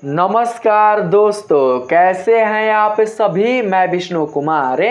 नमस्कार दोस्तों, कैसे हैं आप सभी। मैं विष्णु कुमार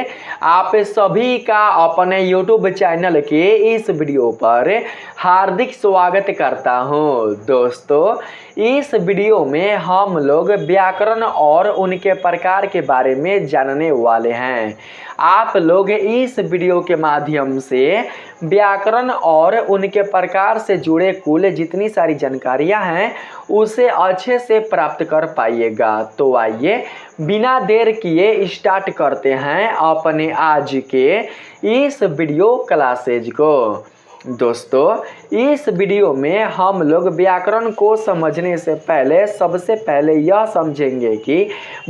आप सभी का अपने YouTube चैनल के इस वीडियो पर हार्दिक स्वागत करता हूं। दोस्तों, इस वीडियो में हम लोग व्याकरण और उनके प्रकार के बारे में जानने वाले हैं। आप लोग इस वीडियो के माध्यम से व्याकरण और उनके प्रकार से जुड़े कुल जितनी सारी जानकारियां हैं उसे अच्छे से प्राप्त कर पाइएगा। तो आइए बिना देर किए स्टार्ट करते हैं अपने आज के इस वीडियो क्लासेज को। दोस्तों, इस वीडियो में हम लोग व्याकरण को समझने से पहले सबसे पहले यह समझेंगे कि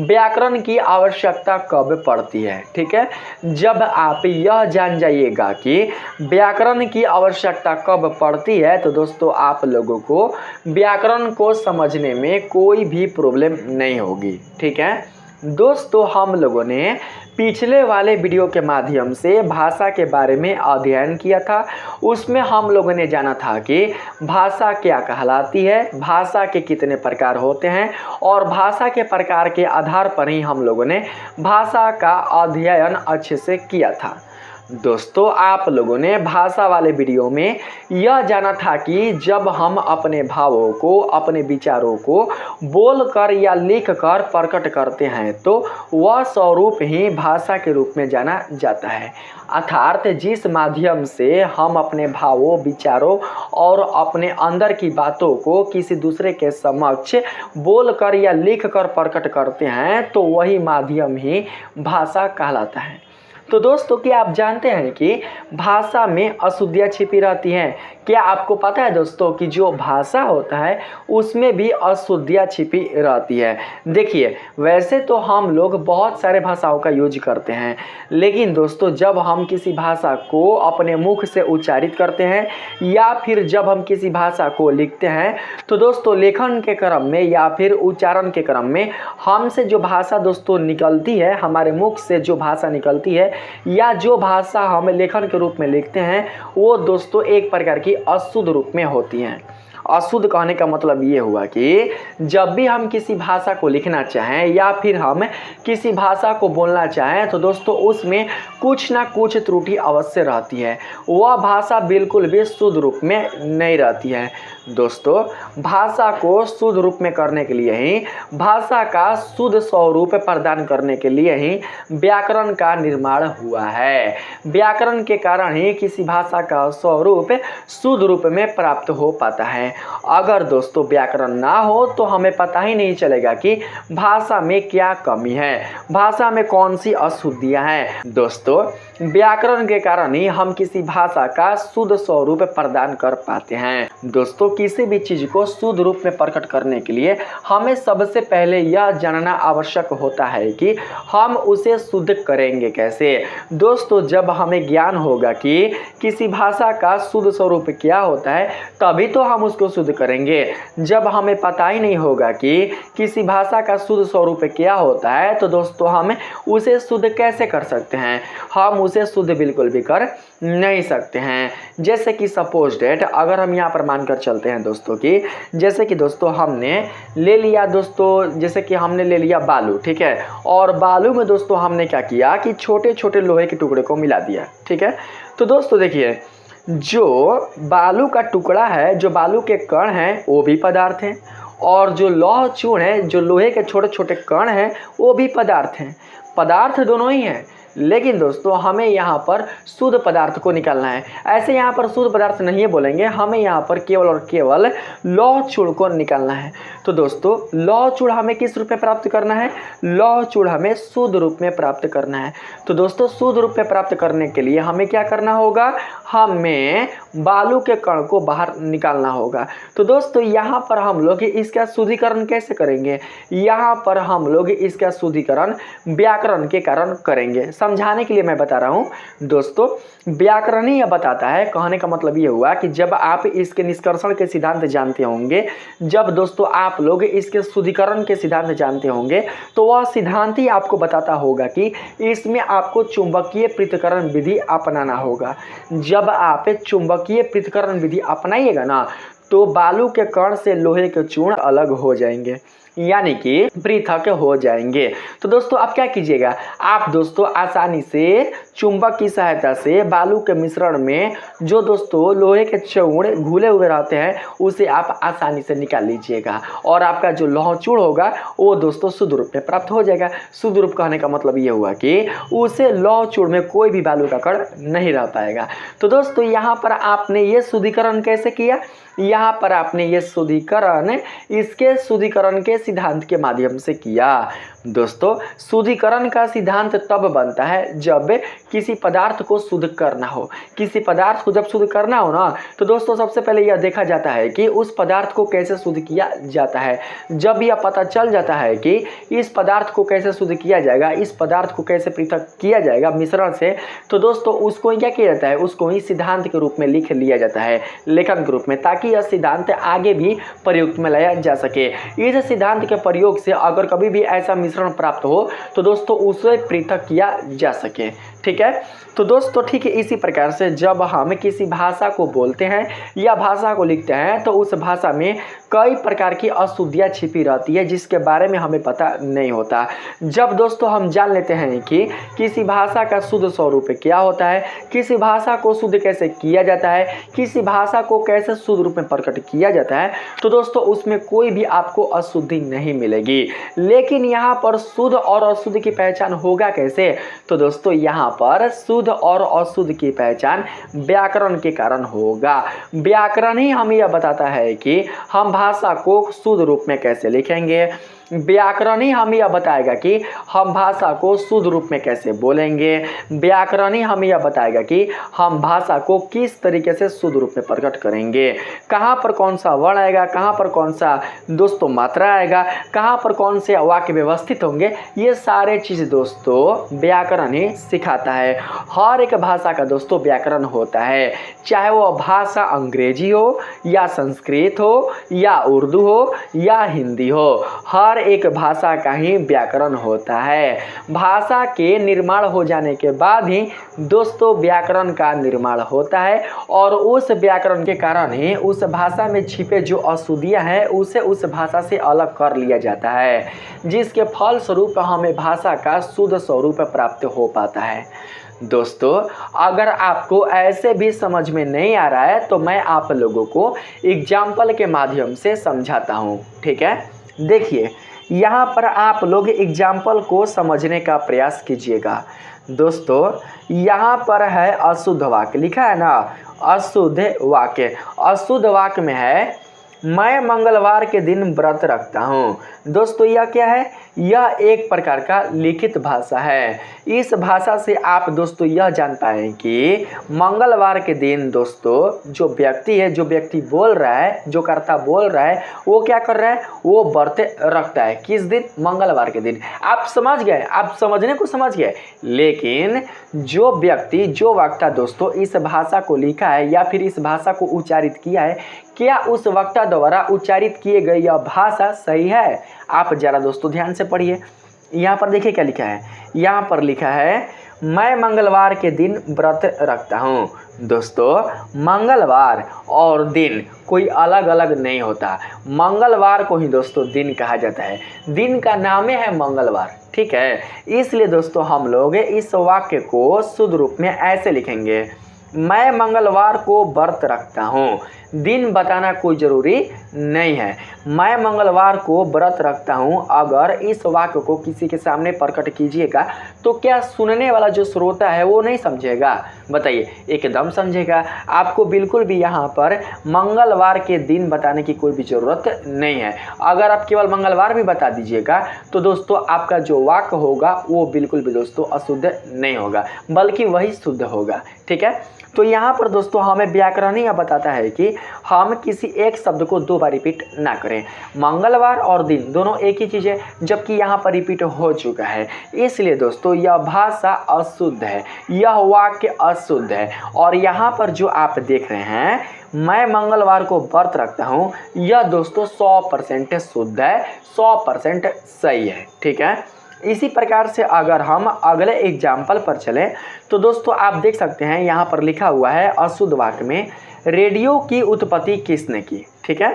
व्याकरण की आवश्यकता कब पड़ती है। ठीक है, जब आप यह जान जाइएगा कि व्याकरण की आवश्यकता कब पड़ती है तो दोस्तों आप लोगों को व्याकरण को समझने में कोई भी प्रॉब्लम नहीं होगी। ठीक है दोस्तों, हम लोगों ने पिछले वाले वीडियो के माध्यम से भाषा के बारे में अध्ययन किया था। उसमें हम लोगों ने जाना था कि भाषा क्या कहलाती है, भाषा के कितने प्रकार होते हैं और भाषा के प्रकार के आधार पर ही हम लोगों ने भाषा का अध्ययन अच्छे से किया था। दोस्तों, आप लोगों ने भाषा वाले वीडियो में यह जाना था कि जब हम अपने भावों को, अपने विचारों को बोलकर या लिखकर प्रकट करते हैं तो वह स्वरूप ही भाषा के रूप में जाना जाता है। अर्थात जिस माध्यम से हम अपने भावों, विचारों और अपने अंदर की बातों को किसी दूसरे के समक्ष बोलकर या लिखकर प्रकट करते हैं तो वही माध्यम ही भाषा कहलाता है। तो दोस्तों, क्या आप जानते हैं कि भाषा में अशुद्धियाँ छिपी रहती हैं? क्या आपको पता है दोस्तों कि जो भाषा होता है उसमें भी अशुद्धियाँ छिपी रहती है। देखिए, वैसे तो हम लोग बहुत सारे भाषाओं का यूज करते हैं, लेकिन दोस्तों जब हम किसी भाषा को अपने मुख से उच्चारित करते हैं या फिर जब हम किसी भाषा को लिखते हैं तो दोस्तों लेखन के क्रम में या फिर उच्चारण के क्रम में हमसे जो भाषा दोस्तों निकलती है, हमारे मुख से जो भाषा निकलती है या जो भाषा हम लेखन के रूप में लिखते हैं वो दोस्तों एक प्रकार की अशुद्ध रूप में होती हैं। अशुद्ध कहने का मतलब ये हुआ कि जब भी हम किसी भाषा को लिखना चाहें या फिर हम किसी भाषा को बोलना चाहें तो दोस्तों उसमें कुछ ना कुछ त्रुटि अवश्य रहती है। वह भाषा बिल्कुल भी शुद्ध रूप में नहीं रहती है। दोस्तों, भाषा को शुद्ध रूप में करने के लिए ही, भाषा का शुद्ध स्वरूप प्रदान करने के लिए ही व्याकरण का निर्माण हुआ है। व्याकरण के कारण ही किसी भाषा का स्वरूप शुद्ध रूप में प्राप्त हो पाता है। अगर दोस्तों व्याकरण ना हो तो हमें पता ही नहीं चलेगा कि भाषा में क्या कमी है, भाषा में कौन सी अशुद्धियां हैं। दोस्तों, व्याकरण के कारण ही हम किसी भाषा का शुद्ध स्वरूप प्रदान कर पाते हैं। दोस्तों, किसी भी चीज को शुद्ध रूप में प्रकट करने के लिए हमें सबसे पहले यह जानना आवश्यक होता है कि हम उसे शुद्ध करेंगे कैसे। दोस्तों, जब हमें ज्ञान होगा कि किसी भाषा का शुद्ध स्वरूप क्या होता है तभी तो हम उसको शुद्ध करेंगे। जब हमें पता ही नहीं होगा कि किसी भाषा का शुद्ध स्वरूप क्या होता है तो दोस्तों हम उसे शुद्ध कैसे कर सकते हैं? हम उसे शुद्ध बिल्कुल भी कर नहीं सकते हैं। जैसे कि सपोज डेट, अगर हम यहाँ पर मानकर चलते हैं दोस्तों कि जैसे कि दोस्तों हमने ले लिया दोस्तों, जैसे कि हमने ले लिया बालू। ठीक है, और बालू में दोस्तों हमने क्या किया कि छोटे छोटे लोहे के टुकड़े को मिला दिया। ठीक है, तो दोस्तों देखिए, जो बालू का टुकड़ा है, जो बालू के कण हैं वो भी पदार्थ हैं और जो लौह चूर्ण है, जो लोहे के छोटे छोटे कण हैं वो भी पदार्थ हैं। पदार्थ दोनों ही हैं, लेकिन दोस्तों हमें यहाँ पर शुद्ध पदार्थ को निकालना है। ऐसे यहाँ पर शुद्ध पदार्थ नहीं बोलेंगे, हमें यहाँ पर केवल और केवल लौह चूर्ण को निकालना है। तो दोस्तों लौह चूर्ण हमें किस रूप में प्राप्त करना है? लौह चूर्ण हमें शुद्ध रूप में प्राप्त करना है। तो दोस्तों शुद्ध रूप में प्राप्त करने के लिए हमें क्या करना होगा? हमें बालू के कण को बाहर निकालना होगा। तो दोस्तों यहाँ पर हम लोग इसका शुद्धिकरण कैसे करेंगे? यहाँ पर हम लोग इसका शुद्धिकरण व्याकरण के कारण करेंगे। समझाने के लिए मैं बता रहा हूँ दोस्तों, व्याकरण ही यह बताता है। कहने का मतलब ये हुआ कि जब आप इसके निष्कर्षण के सिद्धांत जानते होंगे, जब दोस्तों आप लोग इसके शुद्धिकरण के सिद्धांत जानते होंगे तो वह सिद्धांत ही आपको बताता होगा कि इसमें आपको चुंबकीय पृथक्करण विधि अपनाना होगा। जब आप चुंबकीय पृथक्करण विधि अपनाइएगा ना तो बालू के कण से लोहे के चूर्ण अलग हो जाएंगे। यानी कि पृथक हो जाएंगे। तो दोस्तों आप क्या कीजिएगा, आप दोस्तों आसानी से चुंबक की सहायता से बालू के मिश्रण में जो दोस्तों लोहे के चूर्ण घुले हुए रहते हैं उसे आप आसानी से निकाल लीजिएगा और आपका जो लौह चूर्ण होगा वो दोस्तों शुद्ध रूप में प्राप्त हो जाएगा। शुद्ध रूप कहने का मतलब ये हुआ कि उसे लौह चूर्ण में कोई भी बालू का कण नहीं रह पाएगा। तो दोस्तों यहाँ पर आपने ये शुद्धिकरण कैसे किया, यहाँ पर आपने ये शुद्धिकरण इसके शुद्धिकरण के सिद्धांत के माध्यम से किया। दोस्तों शुद्धिकरण का सिद्धांत तब बनता है जब किसी पदार्थ को शुद्ध करना हो। किसी पदार्थ को जब शुद्ध करना हो ना तो दोस्तों सबसे पहले यह देखा जाता है कि उस पदार्थ को कैसे शुद्ध किया जाता है। जब यह पता चल जाता है कि इस पदार्थ को कैसे शुद्ध किया जाएगा, इस पदार्थ को कैसे पृथक किया जाएगा मिश्रण से, तो दोस्तों उसको ही क्या किया जाता है, उसको ही सिद्धांत के रूप में लिख लिया जाता है, लेखन के रूप में, ताकि यह सिद्धांत आगे भी प्रयोग में लाया जा सके। इस सिद्धांत के प्रयोग से अगर कभी भी ऐसा मिश्रण प्राप्त हो तो दोस्तों उसे पृथक किया जा सके। ठीक है, तो दोस्तों ठीक है इसी प्रकार से जब हम किसी भाषा को बोलते हैं या भाषा को लिखते हैं तो उस भाषा में कई प्रकार की अशुद्धियाँ छिपी रहती है जिसके बारे में हमें पता नहीं होता। जब दोस्तों हम जान लेते हैं कि किसी भाषा का शुद्ध स्वरूप क्या होता है, किसी भाषा को शुद्ध कैसे किया जाता है, किसी भाषा को कैसे शुद्ध रूप में प्रकट किया जाता है, तो दोस्तों उसमें कोई भी आपको अशुद्धि नहीं मिलेगी। लेकिन यहाँ पर शुद्ध और अशुद्ध की पहचान होगा कैसे, तो दोस्तों यहाँ पर शुद्ध और अशुद्ध की पहचान व्याकरण के कारण होगा। व्याकरण ही हमें यह बताता है कि हम भाषा को शुद्ध रूप में कैसे लिखेंगे, व्याकरण ही हमें यह बताएगा कि हम भाषा को शुद्ध रूप में कैसे बोलेंगे, व्याकरण ही हमें यह बताएगा कि हम भाषा को किस तरीके से शुद्ध रूप में प्रकट करेंगे, कहाँ पर कौन सा वर्ण आएगा, कहाँ पर कौन सा दोस्तों मात्रा आएगा, कहाँ पर कौन से वाक्य व्यवस्थित होंगे, ये सारे चीज़ दोस्तों व्याकरण ही सिखाता है। हर एक भाषा का दोस्तों व्याकरण होता है, चाहे वो भाषा अंग्रेजी हो या संस्कृत हो या उर्दू हो या हिंदी हो, हर एक भाषा का ही व्याकरण होता है। भाषा के निर्माण हो जाने के बाद ही दोस्तों व्याकरण का निर्माण होता है और उस व्याकरण के कारण ही उस भाषा में छिपे जो अशुद्धियाँ हैं उसे उस भाषा से अलग कर लिया जाता है, जिसके फलस्वरूप हमें भाषा का शुद्ध स्वरूप प्राप्त हो पाता है। दोस्तों अगर आपको ऐसे भी समझ में नहीं आ रहा है तो मैं आप लोगों को एग्जाम्पल के माध्यम से समझाता हूँ। ठीक है, देखिए यहाँ पर आप लोग एग्जाम्पल को समझने का प्रयास कीजिएगा। दोस्तों यहाँ पर है अशुद्ध वाक्य, लिखा है ना अशुद्ध वाक्य। अशुद्ध वाक्य में है मैं मंगलवार के दिन व्रत रखता हूँ। दोस्तों यह क्या है, यह एक प्रकार का लिखित भाषा है। इस भाषा से आप दोस्तों यह जान पाएँ कि मंगलवार के दिन दोस्तों जो व्यक्ति है, जो व्यक्ति बोल रहा है, जो कर्ता बोल रहा है, वो क्या कर रहा है, वो व्रत रखता है। किस दिन, मंगलवार के दिन। आप समझ गए, आप समझने को समझ गए। लेकिन जो व्यक्ति, जो वक्ता दोस्तों इस भाषा को लिखा है या फिर इस भाषा को उच्चारित किया है, क्या उस वक्ता द्वारा उच्चारित किए गए यह भाषा सही है? आप जरा दोस्तों ध्यान से पढ़िए। यहाँ पर देखिए क्या लिखा है, यहाँ पर लिखा है मैं मंगलवार के दिन व्रत रखता हूँ। दोस्तों मंगलवार और दिन कोई अलग अलग नहीं होता, मंगलवार को ही दोस्तों दिन कहा जाता है, दिन का नाम है मंगलवार। ठीक है, इसलिए दोस्तों हम लोग इस वाक्य को शुद्ध रूप में ऐसे लिखेंगे, मैं मंगलवार को व्रत रखता हूँ। दिन बताना कोई ज़रूरी नहीं है, मैं मंगलवार को व्रत रखता हूँ। अगर इस वाक्य को किसी के सामने प्रकट कीजिएगा तो क्या सुनने वाला जो श्रोता है वो नहीं समझेगा? बताइए, एकदम समझेगा। आपको बिल्कुल भी यहाँ पर मंगलवार के दिन बताने की कोई भी ज़रूरत नहीं है। अगर आप केवल मंगलवार भी बता दीजिएगा तो दोस्तों आपका जो वाक्य होगा वो बिल्कुल भी दोस्तों अशुद्ध नहीं होगा, बल्कि वही शुद्ध होगा। ठीक है, तो यहाँ पर दोस्तों हमें व्याकरण ही बताता है कि हम किसी एक शब्द को दो बार रिपीट ना करें। मंगलवार और दिन दोनों एक ही चीज़ है, जबकि यहाँ पर रिपीट हो चुका है, इसलिए दोस्तों यह भाषा अशुद्ध है, यह वाक्य अशुद्ध है। और यहाँ पर जो आप देख रहे हैं मैं मंगलवार को व्रत रखता हूँ, यह दोस्तों 100% शुद्ध है, 100% सही है। ठीक है, इसी प्रकार से अगर हम अगले एग्जाम्पल पर चलें तो दोस्तों आप देख सकते हैं यहाँ पर लिखा हुआ है अशुद्ध वाक्य में रेडियो की उत्पत्ति किसने की। ठीक है,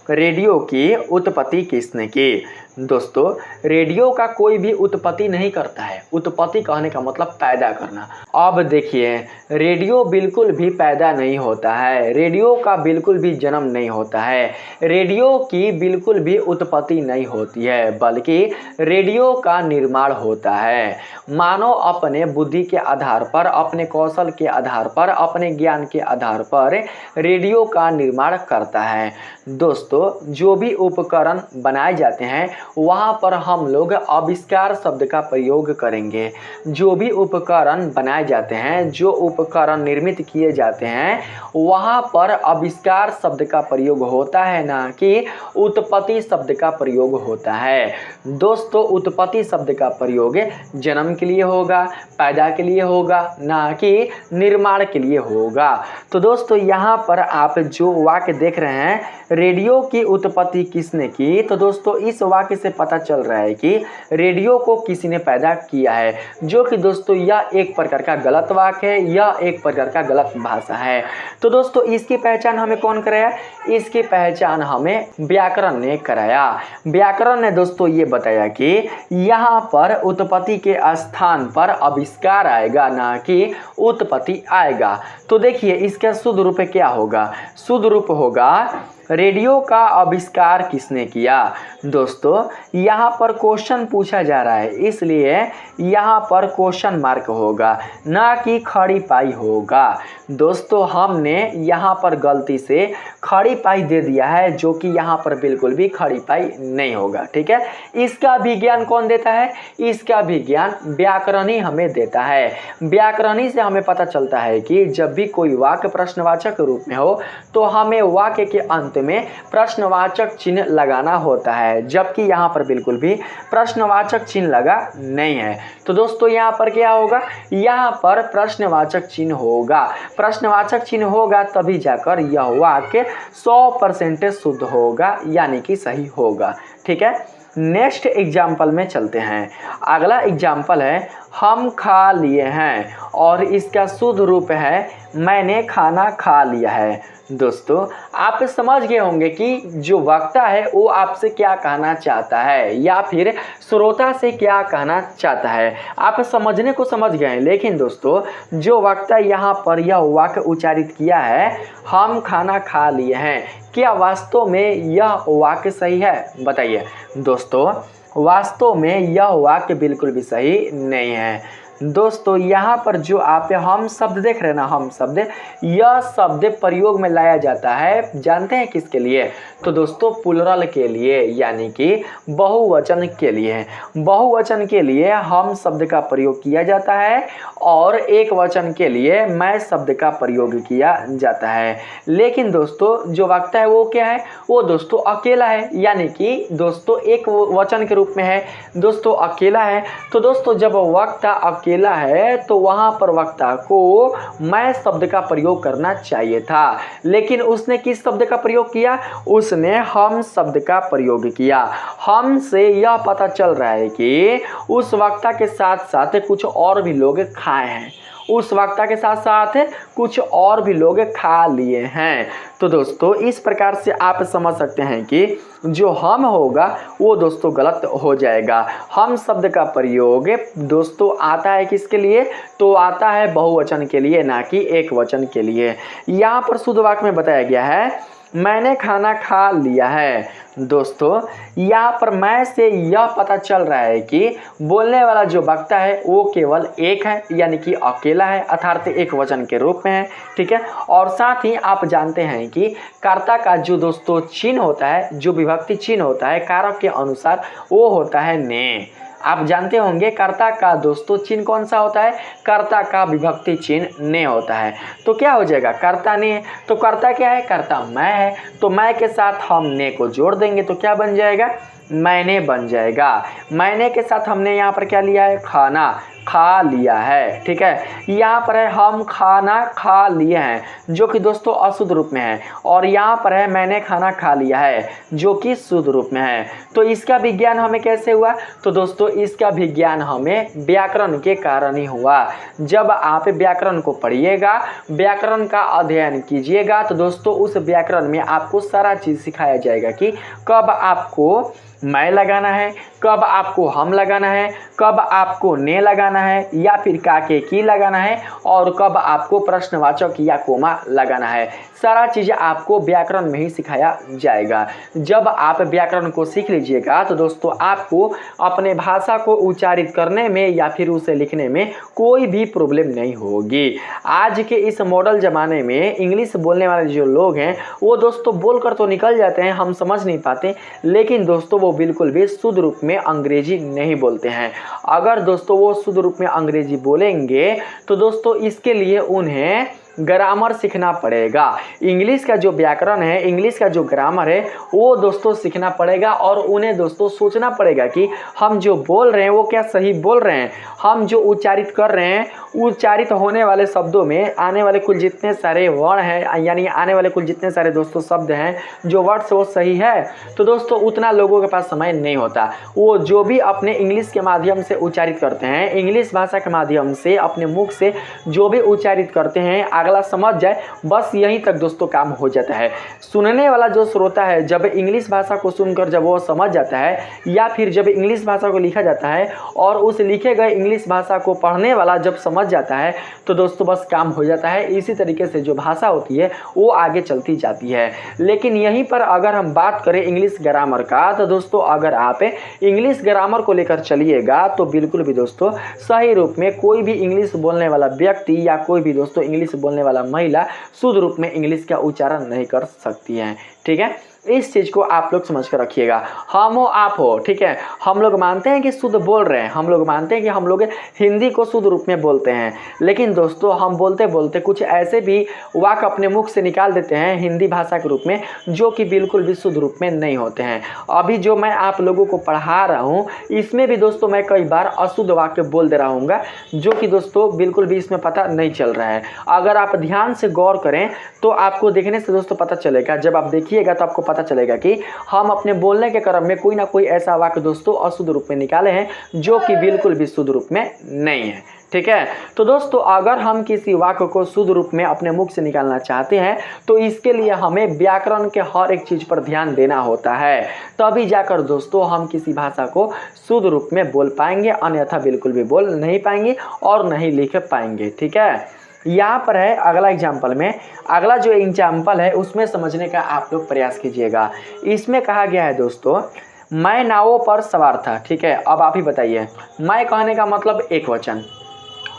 रेडियो की उत्पत्ति किसने की। दोस्तों रेडियो का कोई भी उत्पत्ति नहीं करता है। उत्पत्ति कहने का मतलब पैदा करना। अब देखिए रेडियो बिल्कुल भी पैदा नहीं होता है, रेडियो का बिल्कुल भी जन्म नहीं होता है, रेडियो की बिल्कुल भी उत्पत्ति नहीं होती है, बल्कि रेडियो का निर्माण होता है। मानव अपने बुद्धि के आधार पर, अपने कौशल के आधार पर, अपने ज्ञान के आधार पर रेडियो का निर्माण करता है। दोस्तों जो भी उपकरण बनाए जाते हैं वहाँ पर हम लोग आविष्कार शब्द का प्रयोग करेंगे। जो भी उपकरण बनाए जाते हैं, जो उपकरण निर्मित किए जाते हैं, वहाँ पर आविष्कार शब्द का प्रयोग होता है, ना कि उत्पत्ति शब्द का प्रयोग होता है। दोस्तों उत्पत्ति शब्द का प्रयोग जन्म के लिए होगा, पैदा के लिए होगा, ना कि निर्माण के लिए होगा। तो दोस्तों यहाँ पर आप जो वाक्य देख रहे हैं रेडियो की उत्पत्ति किसने की, तो दोस्तों इस वाक्य से पता चल रहा है कि रेडियो को किसी ने पैदा किया है, जो कि दोस्तों यह एक प्रकार का गलत वाक्य है, यह एक प्रकार का गलत भाषा है। तो दोस्तों इसकी पहचान हमें कौन कराया, इसकी पहचान हमें व्याकरण ने कराया। व्याकरण ने दोस्तों ये बताया कि यहाँ पर उत्पत्ति के स्थान पर आविष्कार आएगा, ना कि उत्पत्ति आएगा। तो देखिए इसका शुद्ध रूप क्या होगा, शुद्ध रूप होगा रेडियो का आविष्कार किसने किया। दोस्तों यहाँ पर क्वेश्चन पूछा जा रहा है, इसलिए यहाँ पर क्वेश्चन मार्क होगा, ना कि खड़ी पाई होगा। दोस्तों हमने यहाँ पर गलती से खड़ी पाई दे दिया है, जो कि यहाँ पर बिल्कुल भी खड़ी पाई नहीं होगा। ठीक है, इसका विज्ञान कौन देता है, इसका विज्ञान व्याकरणी हमें देता है। व्याकरणी से हमें पता चलता है कि जब भी कोई वाक्य प्रश्नवाचक रूप में हो तो हमें वाक्य के अंत में प्रश्नवाचक चिन्ह लगाना होता है, जबकि यहाँ पर बिल्कुल भी प्रश्नवाचक चिन्ह लगा नहीं है। तो दोस्तों यहाँ पर क्या होगा, यहाँ पर प्रश्नवाचक चिन्ह होगा। प्रश्नवाचक चिन्ह होगा तभी जाकर यह वाक्य 100% शुद्ध होगा, यानी कि सही होगा। ठीक है, नेक्स्ट एग्जाम्पल में चलते हैं। अगला एग्जाम्पल है हम खा लिए हैं, और इसका शुद्ध रूप है मैंने खाना खा लिया है। दोस्तों आप समझ गए होंगे कि जो वक्ता है वो आपसे क्या कहना चाहता है, या फिर श्रोता से क्या कहना चाहता है। आप समझने को समझ गए, लेकिन दोस्तों जो वक्ता यहाँ पर यह वाक्य उच्चारित किया है हम खाना खा लिए हैं, क्या वास्तव में यह वाक्य सही है, बताइए। दोस्तों वास्तव में यह वाक्य बिल्कुल भी सही नहीं है। दोस्तों यहाँ पर जो आप हम शब्द देख रहे हैं ना, हम शब्द, यह शब्द प्रयोग में लाया जाता है, जानते हैं किसके लिए, तो दोस्तों प्लुरल के लिए, यानी कि बहुवचन के लिए। बहुवचन के लिए हम शब्द का प्रयोग किया जाता है, और एक वचन के लिए मैं शब्द का प्रयोग किया जाता है। लेकिन दोस्तों जो वक्ता है वो क्या है, वो दोस्तों अकेला है, यानी कि दोस्तों एक वचन के रूप में है, दोस्तों अकेला है। तो दोस्तों जब वक्ता अकेला है तो वहाँ पर वक्ता को मैं शब्द का प्रयोग करना चाहिए था, लेकिन उसने किस शब्द का प्रयोग किया, उसने हम शब्द का प्रयोग किया। हम से यह पता चल रहा है कि उस वक्ता के साथ साथ कुछ और भी लोग खाए हैं, उस वक्ता के साथ साथ कुछ और भी लोग खा लिए हैं। तो दोस्तों इस प्रकार से आप समझ सकते हैं कि जो हम होगा वो दोस्तों गलत हो जाएगा। हम शब्द का प्रयोग दोस्तों आता है किसके लिए, तो आता है बहुवचन के लिए, ना कि एक वचन के लिए। यहाँ पर शुद्ध वाक्य में बताया गया है मैंने खाना खा लिया है। दोस्तों यहाँ पर मैं से यह पता चल रहा है कि बोलने वाला जो वक्ता है वो केवल एक है, यानी कि अकेला है, अर्थात एक वचन के रूप में है। ठीक है, और साथ ही आप जानते हैं कि कर्ता का जो दोस्तों चिन्ह होता है, जो विभक्ति चिन्ह होता है कारक के अनुसार, वो होता है ने। आप जानते होंगे कर्ता का दोस्तों चिन्ह कौन सा होता है, कर्ता का विभक्ति चिन्ह ने होता है। तो क्या हो जाएगा, कर्ता ने, तो कर्ता क्या है, कर्ता मैं है, तो मैं के साथ हम ने को जोड़ देंगे तो क्या बन जाएगा, मैंने बन जाएगा। मैंने के साथ हमने यहाँ पर क्या लिया है, खाना। खा लिया है। ठीक है, यहाँ पर है हम खाना खा लिए हैं जो कि दोस्तों अशुद्ध रूप में है, और यहाँ पर है मैंने खाना खा लिया है जो कि शुद्ध रूप में है। तो इसका विज्ञान हमें कैसे हुआ? तो दोस्तों इसका विज्ञान हमें व्याकरण के कारण ही हुआ। जब आप व्याकरण को पढ़िएगा, व्याकरण का अध्ययन कीजिएगा, तो दोस्तों उस व्याकरण में आपको सारा चीज़ सिखाया जाएगा कि कब आपको मैं लगाना है, कब आपको हम लगाना है, कब आपको ने लगाना है या फिर काके की लगाना है, और कब आपको प्रश्नवाचक या कोमा लगाना है। सारा चीज़ आपको व्याकरण में ही सिखाया जाएगा। जब आप व्याकरण को सीख लीजिएगा तो दोस्तों आपको अपने भाषा को उच्चारित करने में या फिर उसे लिखने में कोई भी प्रॉब्लम नहीं होगी। आज के इस मॉडल ज़माने में इंग्लिश बोलने वाले जो लोग हैं वो दोस्तों बोलकर तो निकल जाते हैं, हम समझ नहीं पाते, लेकिन दोस्तों वो बिल्कुल भी शुद्ध रूप में अंग्रेजी नहीं बोलते हैं। अगर दोस्तों वो शुद्ध रूप में अंग्रेजी बोलेंगे तो दोस्तों इसके लिए उन्हें ग्रामर सीखना पड़ेगा। इंग्लिश का जो व्याकरण है, इंग्लिश का जो ग्रामर है वो दोस्तों सीखना पड़ेगा, और उन्हें दोस्तों सोचना पड़ेगा कि हम जो बोल रहे हैं वो क्या सही बोल रहे हैं, हम जो उच्चारित कर रहे हैं उच्चारित होने वाले शब्दों में आने वाले कुल जितने सारे वर्ण हैं, यानी आने वाले कुल जितने सारे दोस्तों शब्द हैं जो वर्ड से वो सही है। तो दोस्तों उतना लोगों के पास समय नहीं होता। वो जो भी अपने इंग्लिश के माध्यम से उच्चारित करते हैं, इंग्लिश भाषा के माध्यम से अपने मुख से जो भी उच्चारित करते हैं अगला समझ जाए, बस यहीं तक दोस्तों काम हो जाता है। सुनने वाला जो श्रोता है जब इंग्लिश भाषा को सुनकर जब वो समझ जाता है, या फिर जब इंग्लिश भाषा को लिखा जाता है और उस लिखे गए इंग्लिश भाषा को पढ़ने वाला जब समझ जाता है, तो दोस्तों बस काम हो जाता है। इसी तरीके से जो भाषा होती है वो आगे चलती जाती है। लेकिन यहीं पर अगर हम बात करें इंग्लिश ग्रामर का, तो दोस्तों अगर आप इंग्लिश ग्रामर को लेकर चलिएगा तो बिल्कुल भी दोस्तों सही रूप में कोई भी इंग्लिश बोलने वाला व्यक्ति या कोई भी दोस्तों इंग्लिश बोलने वाला महिला शुद्ध रूप में इंग्लिश का उच्चारण नहीं कर सकती हैं। ठीक है, इस चीज़ को आप लोग समझ कर रखिएगा। हम हो आप हो, ठीक है, हम लोग मानते हैं कि शुद्ध बोल रहे हैं, हम लोग मानते हैं कि हम लोग हिंदी को शुद्ध रूप में बोलते हैं, लेकिन दोस्तों हम बोलते बोलते कुछ ऐसे भी वाक्य अपने मुख से निकाल देते हैं हिंदी भाषा के रूप में जो कि बिल्कुल भी शुद्ध रूप में नहीं होते हैं। अभी जो मैं आप लोगों को पढ़ा रहा हूँ इसमें भी दोस्तों मैं कई बार अशुद्ध वाक्य बोल दे रहा हूँगा जो कि दोस्तों बिल्कुल भी इसमें पता नहीं चल रहा है। अगर आप ध्यान से गौर करें तो आपको देखने से दोस्तों पता चलेगा, जब आप देखिएगा तो आपको पता चलेगा कि हम अपने बोलने के क्रम में कोई ना कोई ऐसा वाक्य दोस्तों अशुद्ध रूप में निकाले हैं जो कि बिल्कुल भी शुद्ध रूप में नहीं है। ठीक है, तो दोस्तों अगर हम किसी वाक्य को शुद्ध रूप में अपने मुख से निकालना चाहते हैं तो इसके लिए हमें व्याकरण के हर एक चीज़ पर ध्यान देना होता है, तभी जाकर दोस्तों हम किसी भाषा को शुद्ध रूप में बोल पाएंगे, अन्यथा बिल्कुल भी बोल नहीं पाएंगे और नहीं लिख पाएंगे। ठीक है, यहाँ पर है अगला एग्जाम्पल में, अगला जो एग्जाम्पल है उसमें समझने का आप लोग प्रयास कीजिएगा। इसमें कहा गया है दोस्तों मैं नावों पर सवार था। ठीक है, अब आप ही बताइए, मैं कहने का मतलब एक वचन,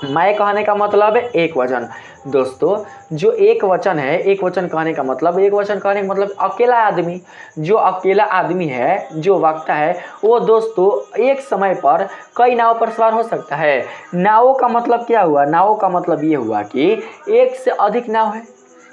मैं कहने का मतलब एक वचन। दोस्तों जो एक वचन है, एक वचन कहने का मतलब, एक वचन कहने का मतलब अकेला आदमी, जो अकेला आदमी है जो वक्ता है वो दोस्तों एक समय पर कई नाव पर सवार हो सकता है। नावों का मतलब क्या हुआ? नावों का मतलब ये हुआ कि एक से अधिक नाव है।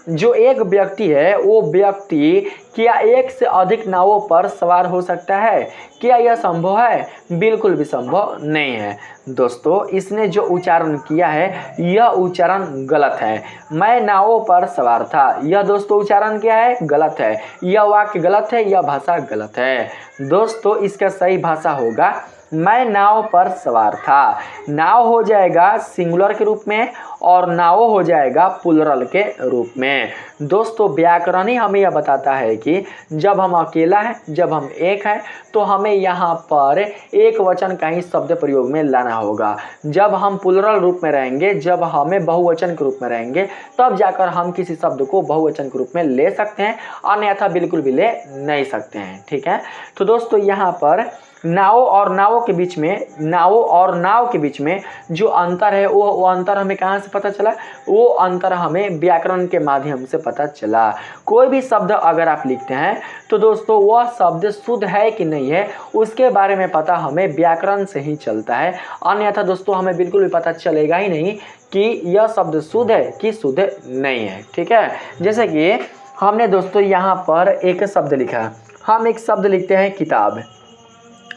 जो एक व्यक्ति है वो व्यक्ति क्या एक से अधिक नावों पर सवार हो सकता है? क्या यह संभव है? बिल्कुल भी संभव नहीं है। दोस्तों इसने जो उच्चारण किया है यह उच्चारण गलत है। मैं नावों पर सवार था, यह दोस्तों उच्चारण क्या है? गलत है। यह वाक्य गलत है, यह भाषा गलत है। दोस्तों इसका सही भाषा होगा मैं नाव पर सवार था। नाव हो जाएगा सिंगुलर के रूप में और नाव हो जाएगा प्लुरल के रूप में। दोस्तों व्याकरण ही हमें यह बताता है कि जब हम अकेला है, जब हम एक हैं, तो हमें यहाँ पर एक वचन का ही शब्द प्रयोग में लाना होगा। जब हम प्लुरल रूप में रहेंगे, जब हमें बहुवचन के रूप में रहेंगे, तब जाकर हम किसी शब्द को बहुवचन के रूप में ले सकते हैं, अन्यथा बिल्कुल भी ले नहीं सकते हैं। ठीक है, तो दोस्तों यहाँ पर नाव और नाव के बीच में, नाव और नाव के बीच में जो अंतर है वो अंतर हमें कहाँ से पता चला? वो अंतर हमें व्याकरण के माध्यम से पता चला। कोई भी शब्द अगर आप लिखते हैं तो दोस्तों वह शब्द शुद्ध है कि नहीं है उसके बारे में पता हमें व्याकरण से ही चलता है, अन्यथा दोस्तों हमें बिल्कुल भी पता चलेगा ही नहीं कि यह शब्द शुद्ध है कि शुद्ध नहीं है। ठीक है, जैसे कि हमने दोस्तों यहाँ पर एक शब्द लिखा, हम एक शब्द लिखते हैं किताब,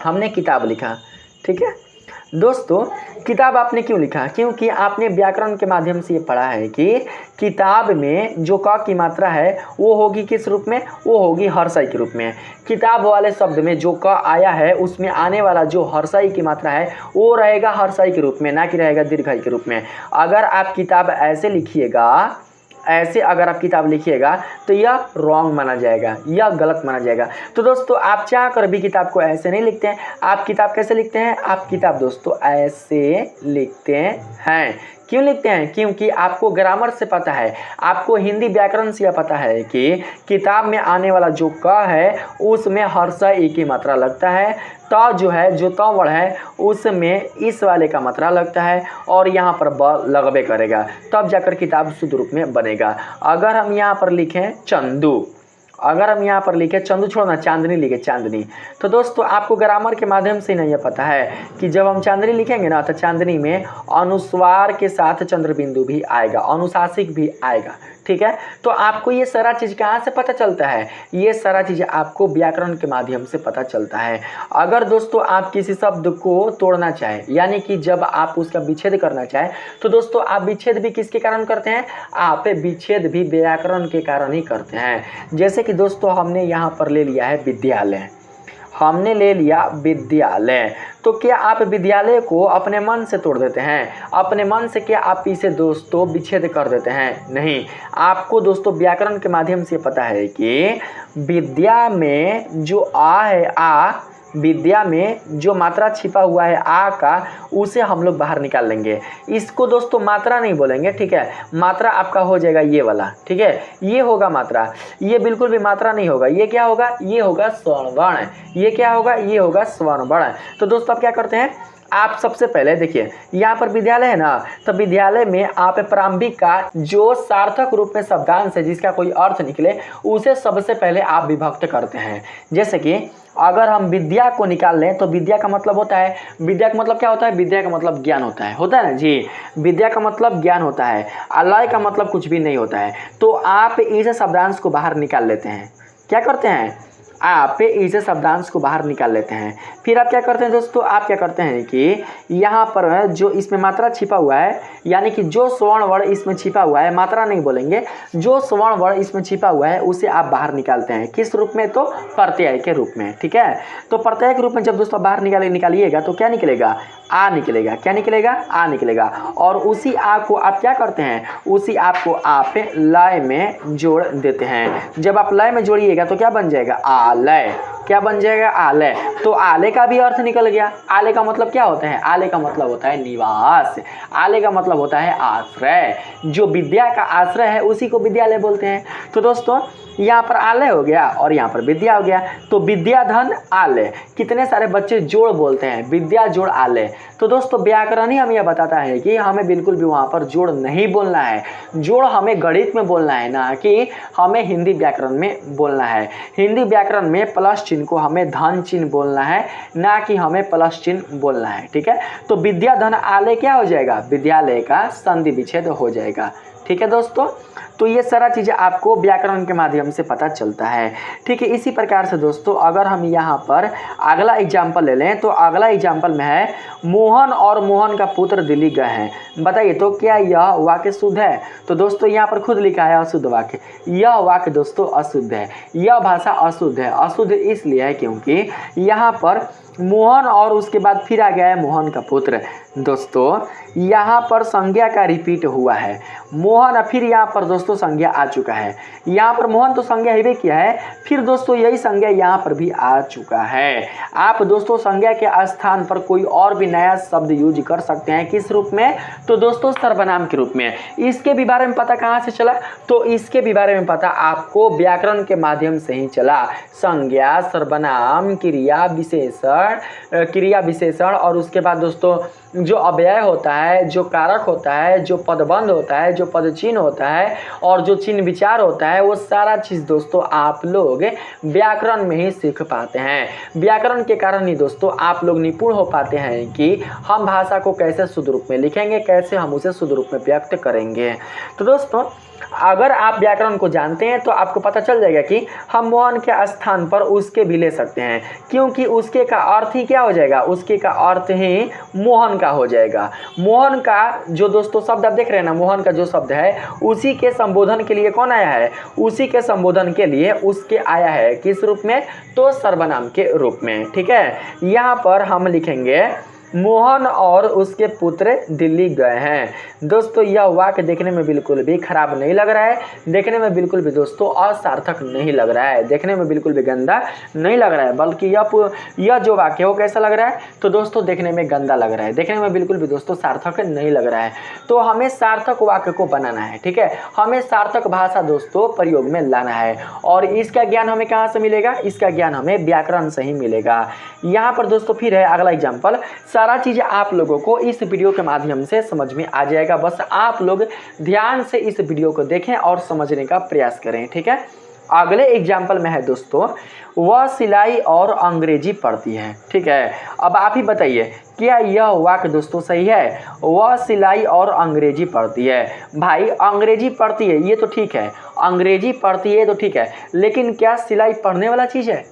हमने किताब लिखा। ठीक है, दोस्तों किताब आपने क्यों लिखा? क्योंकि आपने व्याकरण के माध्यम से ये पढ़ा है कि किताब में जो क की मात्रा है वो होगी किस रूप में? वो होगी हर्षई के रूप में। किताब वाले शब्द में जो क आया है उसमें आने वाला जो हर्षई की मात्रा है वो रहेगा हर्षई के रूप में, ना कि रहेगा दीर्घई के रूप में। अगर आप किताब ऐसे लिखिएगा, ऐसे अगर आप किताब लिखिएगा तो यह रॉन्ग माना जाएगा, यह गलत माना जाएगा। तो दोस्तों आप चाह कर भी किताब को ऐसे नहीं लिखते हैं। आप किताब कैसे लिखते हैं? आप किताब दोस्तों ऐसे लिखते हैं। क्यों लिखते हैं? क्योंकि आपको ग्रामर से पता है, आपको हिंदी व्याकरण से यह पता है कि किताब में आने वाला जो क है उसमें हर्षई की मात्रा लगता है। त जो है, जो त वर्ड है उसमें इस वाले का मात्रा लगता है और यहाँ पर ब लगबे करेगा, तब जाकर किताब शुद्ध रूप में बनेगा। अगर हम यहाँ पर लिखें चंदू, अगर हम यहाँ पर लिखे चंदू छोड़ना चांदनी लिखे चांदनी, तो दोस्तों आपको ग्रामर के माध्यम से नहीं पता है कि जब हम चांदनी लिखेंगे ना तो चांदनी में अनुस्वार के साथ चंद्र बिंदु भी आएगा, अनुशासिक भी आएगा। ठीक है, तो आपको ये सारा चीज़ कहाँ से पता चलता है? ये सारा चीज़ आपको व्याकरण के माध्यम से पता चलता है। अगर दोस्तों आप किसी शब्द को तोड़ना चाहें, यानी कि जब आप उसका विच्छेद करना चाहें, तो दोस्तों आप विच्छेद भी किसके कारण करते हैं? आप विच्छेद भी व्याकरण के कारण ही करते हैं। जैसे कि दोस्तों हमने यहाँ पर ले लिया है विद्यालय, हमने ले लिया विद्यालय, तो क्या आप विद्यालय को अपने मन से तोड़ देते हैं? अपने मन से क्या आप इसे दोस्तों विच्छेद कर देते हैं? नहीं, आपको दोस्तों व्याकरण के माध्यम से पता है कि विद्या में जो आ है, आ, विद्या में जो मात्रा छिपा हुआ है आ का, उसे हम लोग बाहर निकाल लेंगे। इसको दोस्तों मात्रा नहीं बोलेंगे, ठीक है, मात्रा आपका हो जाएगा ये वाला, ठीक है, ये होगा मात्रा। ये बिल्कुल भी मात्रा नहीं होगा, ये क्या होगा? ये होगा स्वर्ण वर्ण। ये क्या होगा? ये होगा स्वर्ण वर्ण। तो दोस्तों आप क्या करते हैं? आप सबसे पहले देखिए यहाँ पर विद्यालय है ना, तो विद्यालय में आप प्रारंभिक का जो सार्थक रूप में शब्दांश है जिसका कोई अर्थ निकले उसे सबसे पहले आप विभक्त करते हैं। जैसे कि अगर हम विद्या को निकाल लें तो विद्या का मतलब होता है, विद्या का मतलब क्या होता है? विद्या का मतलब ज्ञान होता है ना जी, विद्या का मतलब ज्ञान होता है, अलय का मतलब कुछ भी नहीं होता है। तो आप इस शब्दांश को बाहर निकाल लेते हैं। क्या करते हैं? आप इस शब्दांश को बाहर निकाल लेते हैं। फिर आप क्या करते हैं दोस्तों? आप क्या करते हैं कि यहाँ पर जो इसमें मात्रा छिपा हुआ है, यानी कि जो स्वर्ण वर्ण इसमें छिपा हुआ है, मात्रा नहीं बोलेंगे, जो स्वर्ण वर्ण इसमें छिपा हुआ है उसे आप बाहर निकालते हैं। किस रूप में? तो प्रत्यय के रूप में। ठीक है, तो प्रत्यय के रूप में जब दोस्तों बाहर निकालिएगा तो क्या निकलेगा? आ निकलेगा। क्या निकलेगा? आ निकलेगा। और उसी आ को आप क्या करते हैं? उसी आ को आप लय में जोड़ देते हैं। जब आप लय में जोड़िएगा तो क्या बन जाएगा? आलय। क्या बन जाएगा? आलय। तो आले का भी अर्थ निकल गया। आले का मतलब क्या होता है? आले का मतलब होता है निवास। आले का मतलब होता है आश्रय। जो विद्या का आश्रय है उसी को विद्यालय बोलते हैं। तो दोस्तों यहाँ पर आलय हो गया और यहाँ पर विद्या हो गया, तो विद्या धन आलय। कितने सारे बच्चे जोड़ बोलते हैं, विद्या जोड़ आलय। तो दोस्तों व्याकरण ही हमें यह बताता है कि हमें बिल्कुल भी वहाँ पर जोड़ नहीं बोलना है। जोड़ हमें गणित में बोलना है, ना कि हमें हिंदी व्याकरण में बोलना है। हिंदी व्याकरण में प्लस चिन्ह को हमें धन चिन्ह बोलना है, ना कि हमें प्लस चिन्ह बोलना है। ठीक है, तो विद्या धन आलय क्या हो जाएगा? विद्यालय का संधि विच्छेद हो जाएगा। ठीक है दोस्तों, तो ये सारा चीज़ें आपको व्याकरण के माध्यम से पता चलता है। ठीक है, इसी प्रकार से दोस्तों अगर हम यहाँ पर अगला एग्जाम्पल ले लें तो अगला एग्जाम्पल में है मोहन और मोहन का पुत्र दिल्ली गए हैं। बताइए तो क्या यह वाक्य शुद्ध है? तो दोस्तों यहाँ पर खुद लिखा है अशुद्ध वाक्य। यह वाक्य दोस्तों अशुद्ध है, यह भाषा अशुद्ध है। अशुद्ध इसलिए है क्योंकि यहाँ पर मोहन और उसके बाद फिर आ गया है मोहन का पुत्र। दोस्तों यहाँ पर संज्ञा का रिपीट हुआ है, मोहन फिर यहाँ पर दोस्तों संज्ञा आ चुका है। यहाँ पर मोहन तो संज्ञा ही किया है, फिर दोस्तों यही संज्ञा यहाँ पर भी आ चुका है। आप दोस्तों संज्ञा के स्थान पर कोई और भी नया शब्द यूज कर सकते हैं। किस रूप में? तो दोस्तों सर्वनाम के रूप में। इसके भी बारे में पता कहाँ से चला? तो इसके भी बारे में पता आपको व्याकरण के माध्यम से ही चला। संज्ञा, सर्वनाम, क्रिया विशेषण और उसके बाद दोस्तों जो अव्यय होता है, जो कारक होता है, जो पदबंध होता है, जो पदचिन्ह होता है और जो चिन्ह विचार होता है, वो सारा चीज़ दोस्तों आप लोग व्याकरण में ही सीख पाते हैं। व्याकरण के कारण ही दोस्तों आप लोग निपुण हो पाते हैं कि हम भाषा को कैसे शुद्ध रूप में लिखेंगे, कैसे हम उसे शुद्ध रूप में व्यक्त करेंगे। तो दोस्तों अगर आप व्याकरण को जानते हैं तो आपको पता चल जाएगा कि हम मोहन के स्थान पर उसके भी ले सकते हैं, क्योंकि उसके का अर्थ ही क्या हो जाएगा, उसके का अर्थ ही मोहन का हो जाएगा। मोहन का जो दोस्तों शब्द आप देख रहे हैं ना, मोहन का जो शब्द है उसी के संबोधन के लिए कौन आया है, उसी के संबोधन के लिए उसके आया है किस रूप में, तो सर्वनाम के रूप में। ठीक है, यहाँ पर हम लिखेंगे मोहन और उसके पुत्र दिल्ली गए हैं। दोस्तों यह वाक्य देखने में बिल्कुल भी खराब नहीं लग रहा है, देखने में बिल्कुल भी दोस्तों असार्थक नहीं लग रहा है, देखने में बिल्कुल भी गंदा नहीं लग रहा है, बल्कि यह जो वाक्य है वो कैसा लग रहा है, तो दोस्तों देखने में गंदा लग रहा है, देखने में बिल्कुल भी दोस्तों सार्थक नहीं लग रहा है। तो हमें सार्थक वाक्य को बनाना है। ठीक है, हमें सार्थक भाषा दोस्तों प्रयोग में लाना है, और इसका ज्ञान हमें कहाँ से मिलेगा, इसका ज्ञान हमें व्याकरण से ही मिलेगा। यहाँ पर दोस्तों फिर है अगला एग्जाम्पल। सारा चीज़ें आप लोगों को इस वीडियो के माध्यम से समझ में आ जाएगा, बस आप लोग ध्यान से इस वीडियो को देखें और समझने का प्रयास करें। ठीक है, अगले एग्जाम्पल में है दोस्तों, वह सिलाई और अंग्रेजी पढ़ती है। ठीक है, अब आप ही बताइए क्या यह वाक्य दोस्तों सही है, वह सिलाई और अंग्रेजी पढ़ती है। भाई अंग्रेजी पढ़ती है ये तो ठीक है, अंग्रेजी पढ़ती है तो ठीक है, लेकिन क्या सिलाई पढ़ने वाला चीज़ है,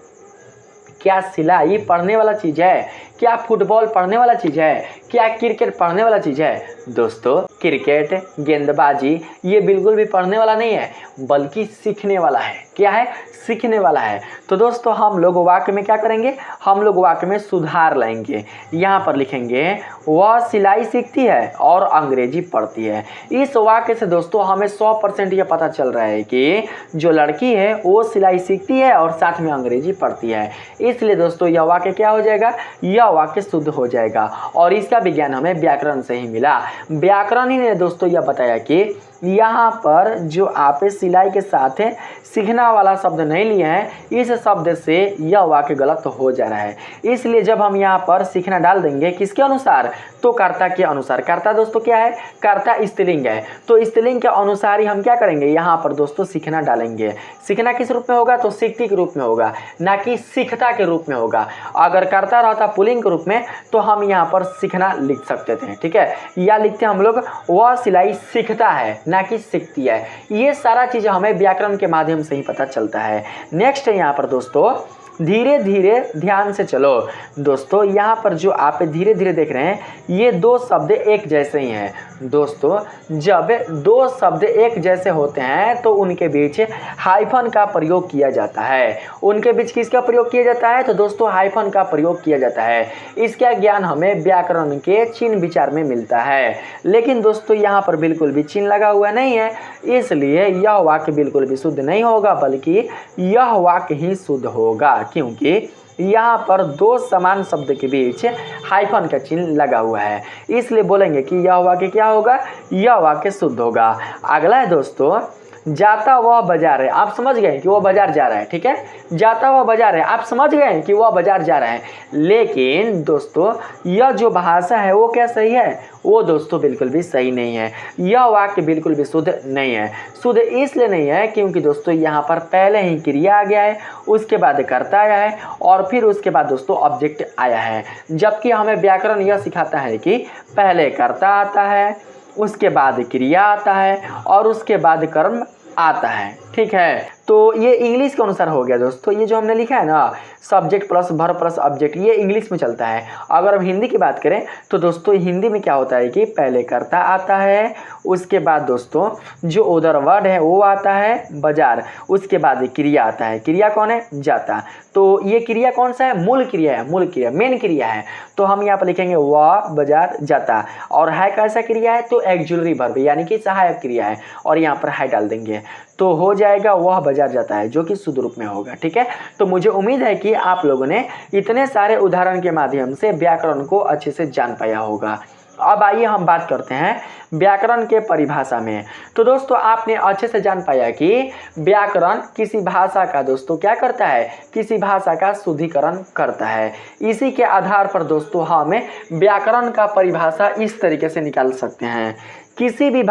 क्या सिलाई पढ़ने वाला चीज़ है, क्या फुटबॉल पढ़ने वाला चीज़ है, क्या क्रिकेट पढ़ने वाला चीज़ है। दोस्तों क्रिकेट गेंदबाजी ये बिल्कुल भी पढ़ने वाला नहीं है, बल्कि सीखने वाला है। क्या है, सीखने वाला है। तो दोस्तों हम लोग वाक्य में क्या करेंगे, हम लोग वाक्य में सुधार लाएंगे। यहाँ पर लिखेंगे वह सिलाई सीखती है और अंग्रेजी पढ़ती है। इस वाक्य से दोस्तों हमें 100% यह पता चल रहा है कि जो लड़की है वो सिलाई सीखती है और साथ में अंग्रेजी पढ़ती है, इसलिए दोस्तों यह वाक्य क्या हो जाएगा, यह वाक्य शुद्ध हो जाएगा। और इसका विज्ञान हमें व्याकरण से ही मिला। व्याकरण ही ने दोस्तों यह बताया कि यहाँ पर जो आप सिलाई के साथ सीखना वाला शब्द नहीं लिए हैं, इस शब्द से यह वाक्य गलत हो जा रहा है। इसलिए जब हम यहाँ पर सीखना डाल देंगे किसके अनुसार, तो कर्ता के अनुसार। कर्ता दोस्तों क्या है, कर्ता स्त्रीलिंग है, तो स्त्रीलिंग के अनुसार ही हम क्या करेंगे, यहाँ पर दोस्तों सीखना डालेंगे। सीखना किस रूप में होगा, तो सीखती के रूप में होगा, ना कि सीखता के रूप में होगा। अगर कर्ता रहता पुल्लिंग के रूप में तो हम यहाँ पर सीखना लिख सकते थे। ठीक है, या लिखते हम लोग वह सिलाई सीखता है ना कि सीखती है। ये सारा चीज़ हमें व्याकरण के माध्यम से ही पता चलता है। नेक्स्ट है यहाँ पर दोस्तों धीरे धीरे ध्यान से चलो। दोस्तों यहाँ पर जो आप धीरे धीरे देख रहे हैं ये दो शब्द एक जैसे ही हैं। दोस्तों जब दो शब्द एक जैसे होते हैं तो उनके बीच हाइफन का प्रयोग किया जाता है। उनके बीच किसका प्रयोग किया जाता है, तो दोस्तों हाइफन का प्रयोग किया जाता है। इसका ज्ञान हमें व्याकरण के चिन्ह विचार में मिलता है, लेकिन दोस्तों यहाँ पर बिल्कुल भी चिन्ह लगा हुआ नहीं है, इसलिए यह वाक्य बिल्कुल भी शुद्ध नहीं होगा, बल्कि यह वाक्य ही शुद्ध होगा, क्योंकि यहाँ पर दो समान शब्द के बीच हाइफन का चिन्ह लगा हुआ है। इसलिए बोलेंगे कि यह वाक्य क्या होगा, यह वाक्य शुद्ध होगा। अगला है दोस्तों जाता वह बाजार है। आप समझ गए कि वह बाजार जा रहा है। ठीक है, जाता वह बाजार है, आप समझ गए कि वह बाजार जा रहा है। लेकिन दोस्तों यह जो भाषा है वो क्या सही है, वो दोस्तों बिल्कुल भी सही नहीं है। यह वाक्य बिल्कुल भी शुद्ध नहीं है। शुद्ध इसलिए नहीं है क्योंकि दोस्तों यहाँ पर पहले ही क्रिया आ गया है, उसके बाद कर्ता आया है और फिर उसके बाद दोस्तों ऑब्जेक्ट आया है। जबकि हमें व्याकरण यह सिखाता है कि पहले कर्ता आता है, उसके बाद क्रिया आता है और उसके बाद कर्म आता है। ठीक है, तो ये इंग्लिश के अनुसार हो गया दोस्तों। ये जो हमने लिखा है ना subject plus verb plus object, ये इंग्लिश में चलता है। अगर हम हिंदी की बात करें तो दोस्तों हिंदी में क्या होता है कि पहले कर्ता आता है, उसके बाद दोस्तों जो उधर वर्ड है वो आता है बाजार, उसके बाद क्रिया आता है। क्रिया कौन है, जाता। तो ये क्रिया कौन सा है, मूल क्रिया है, मूल क्रिया मेन क्रिया है। तो हम यहाँ पर लिखेंगे वह बाजार जाता, और है कैसा क्रिया है, तो एक्जुलरी वर्ब यानी कि सहायक क्रिया है, और यहाँ पर है डाल देंगे तो हो जाएगा वह बाजार जाता है, जो कि शुद्ध रूप में होगा। ठीक है, तो मुझे उम्मीद है कि आप लोगों ने इतने सारे उदाहरण के माध्यम से व्याकरण को अच्छे से जान पाया होगा। अब आइए हम बात करते हैं व्याकरण के परिभाषा में। तो दोस्तों आपने अच्छे से जान पाया कि व्याकरण किसी भाषा का दोस्तों क्या करता है, किसी भाषा का शुद्धिकरण करता है। इसी के आधार पर दोस्तों हम व्याकरण का परिभाषा इस तरीके से निकाल सकते हैं। किसी भी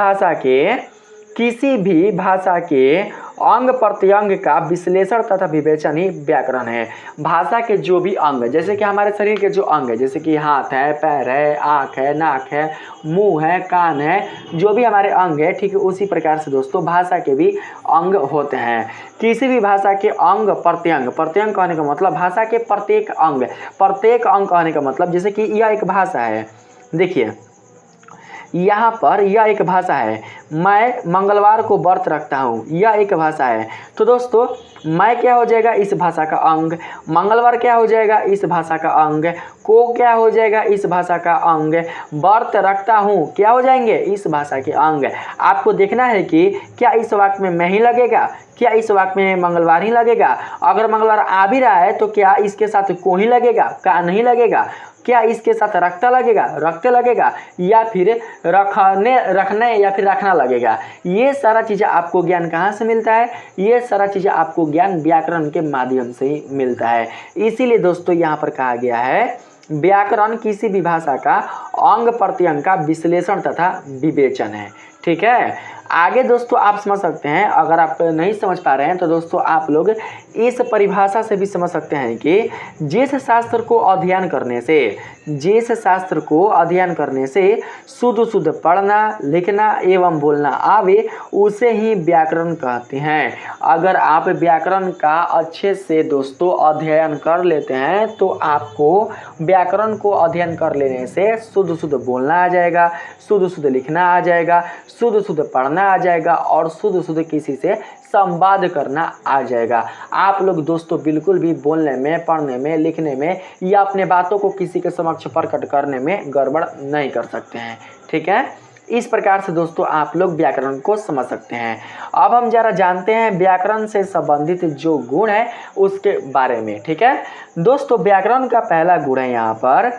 भाषा के अंग प्रत्यंग का विश्लेषण तथा विवेचन ही व्याकरण है। भाषा के जो भी अंग, जैसे कि हमारे शरीर के जो अंग है, जैसे कि हाथ है, पैर है, आँख है, नाक है, मुंह है, कान है, जो भी हमारे अंग है, ठीक है, उसी प्रकार से दोस्तों भाषा के भी अंग होते हैं। किसी भी भाषा के अंग प्रत्यंग, प्रत्यंग कहने का मतलब भाषा के प्रत्येक अंग, प्रत्येक अंग कहने का मतलब जैसे कि यह एक भाषा है, देखिए यहाँ पर यह एक भाषा है, मैं मंगलवार को व्रत रखता हूँ, यह एक भाषा है। तो दोस्तों मैं क्या हो जाएगा, इस भाषा का अंग, मंगलवार क्या हो जाएगा, इस भाषा का अंग, को क्या हो जाएगा, इस भाषा का अंग, व्रत रखता हूँ क्या हो जाएंगे, इस भाषा के अंग। आपको देखना है कि क्या इस वाक्य में मैं ही लगेगा, क्या इस वाक्य में मंगलवार ही लगेगा, अगर मंगलवार आ भी रहा है तो क्या इसके साथ को ही लगेगा, का नहीं लगेगा, क्या इसके साथ रखता लगेगा, रखते लगेगा, या फिर रखने या फिर रखना लगेगा। ये सारा चीज़ें आपको ज्ञान कहाँ से मिलता है, ये सारा चीज़ें आपको ज्ञान व्याकरण के माध्यम से ही मिलता है। इसीलिए दोस्तों यहाँ पर कहा गया है व्याकरण किसी भी भाषा का अंग प्रत्यंग का विश्लेषण तथा विवेचन है। ठीक है, आगे दोस्तों आप समझ सकते हैं, अगर आप नहीं समझ पा रहे हैं तो दोस्तों आप लोग इस परिभाषा से भी समझ सकते हैं कि जिस शास्त्र को अध्ययन करने से, जिस शास्त्र को अध्ययन करने से शुद्ध पढ़ना, लिखना एवं बोलना आवे उसे ही व्याकरण कहते हैं। अगर आप व्याकरण का अच्छे से दोस्तों अध्ययन कर लेते हैं तो आपको व्याकरण को अध्ययन कर लेने से शुद्ध बोलना आ जाएगा, शुद्ध लिखना आ जाएगा, शुद्ध पढ़ना आ जाएगा और शुद्ध किसी से संवाद करना आ जाएगा। आप लोग दोस्तों बिल्कुल भी बोलने में, पढ़ने में, लिखने में या अपने बातों को किसी के समक्ष प्रकट करने में गड़बड़ नहीं कर सकते हैं। ठीक है, इस प्रकार से दोस्तों आप लोग व्याकरण को समझ सकते हैं। अब हम जरा जानते हैं व्याकरण से संबंधित जो गुण है उसके बारे में। ठीक है दोस्तों, व्याकरण का पहला गुण है यहाँ पर,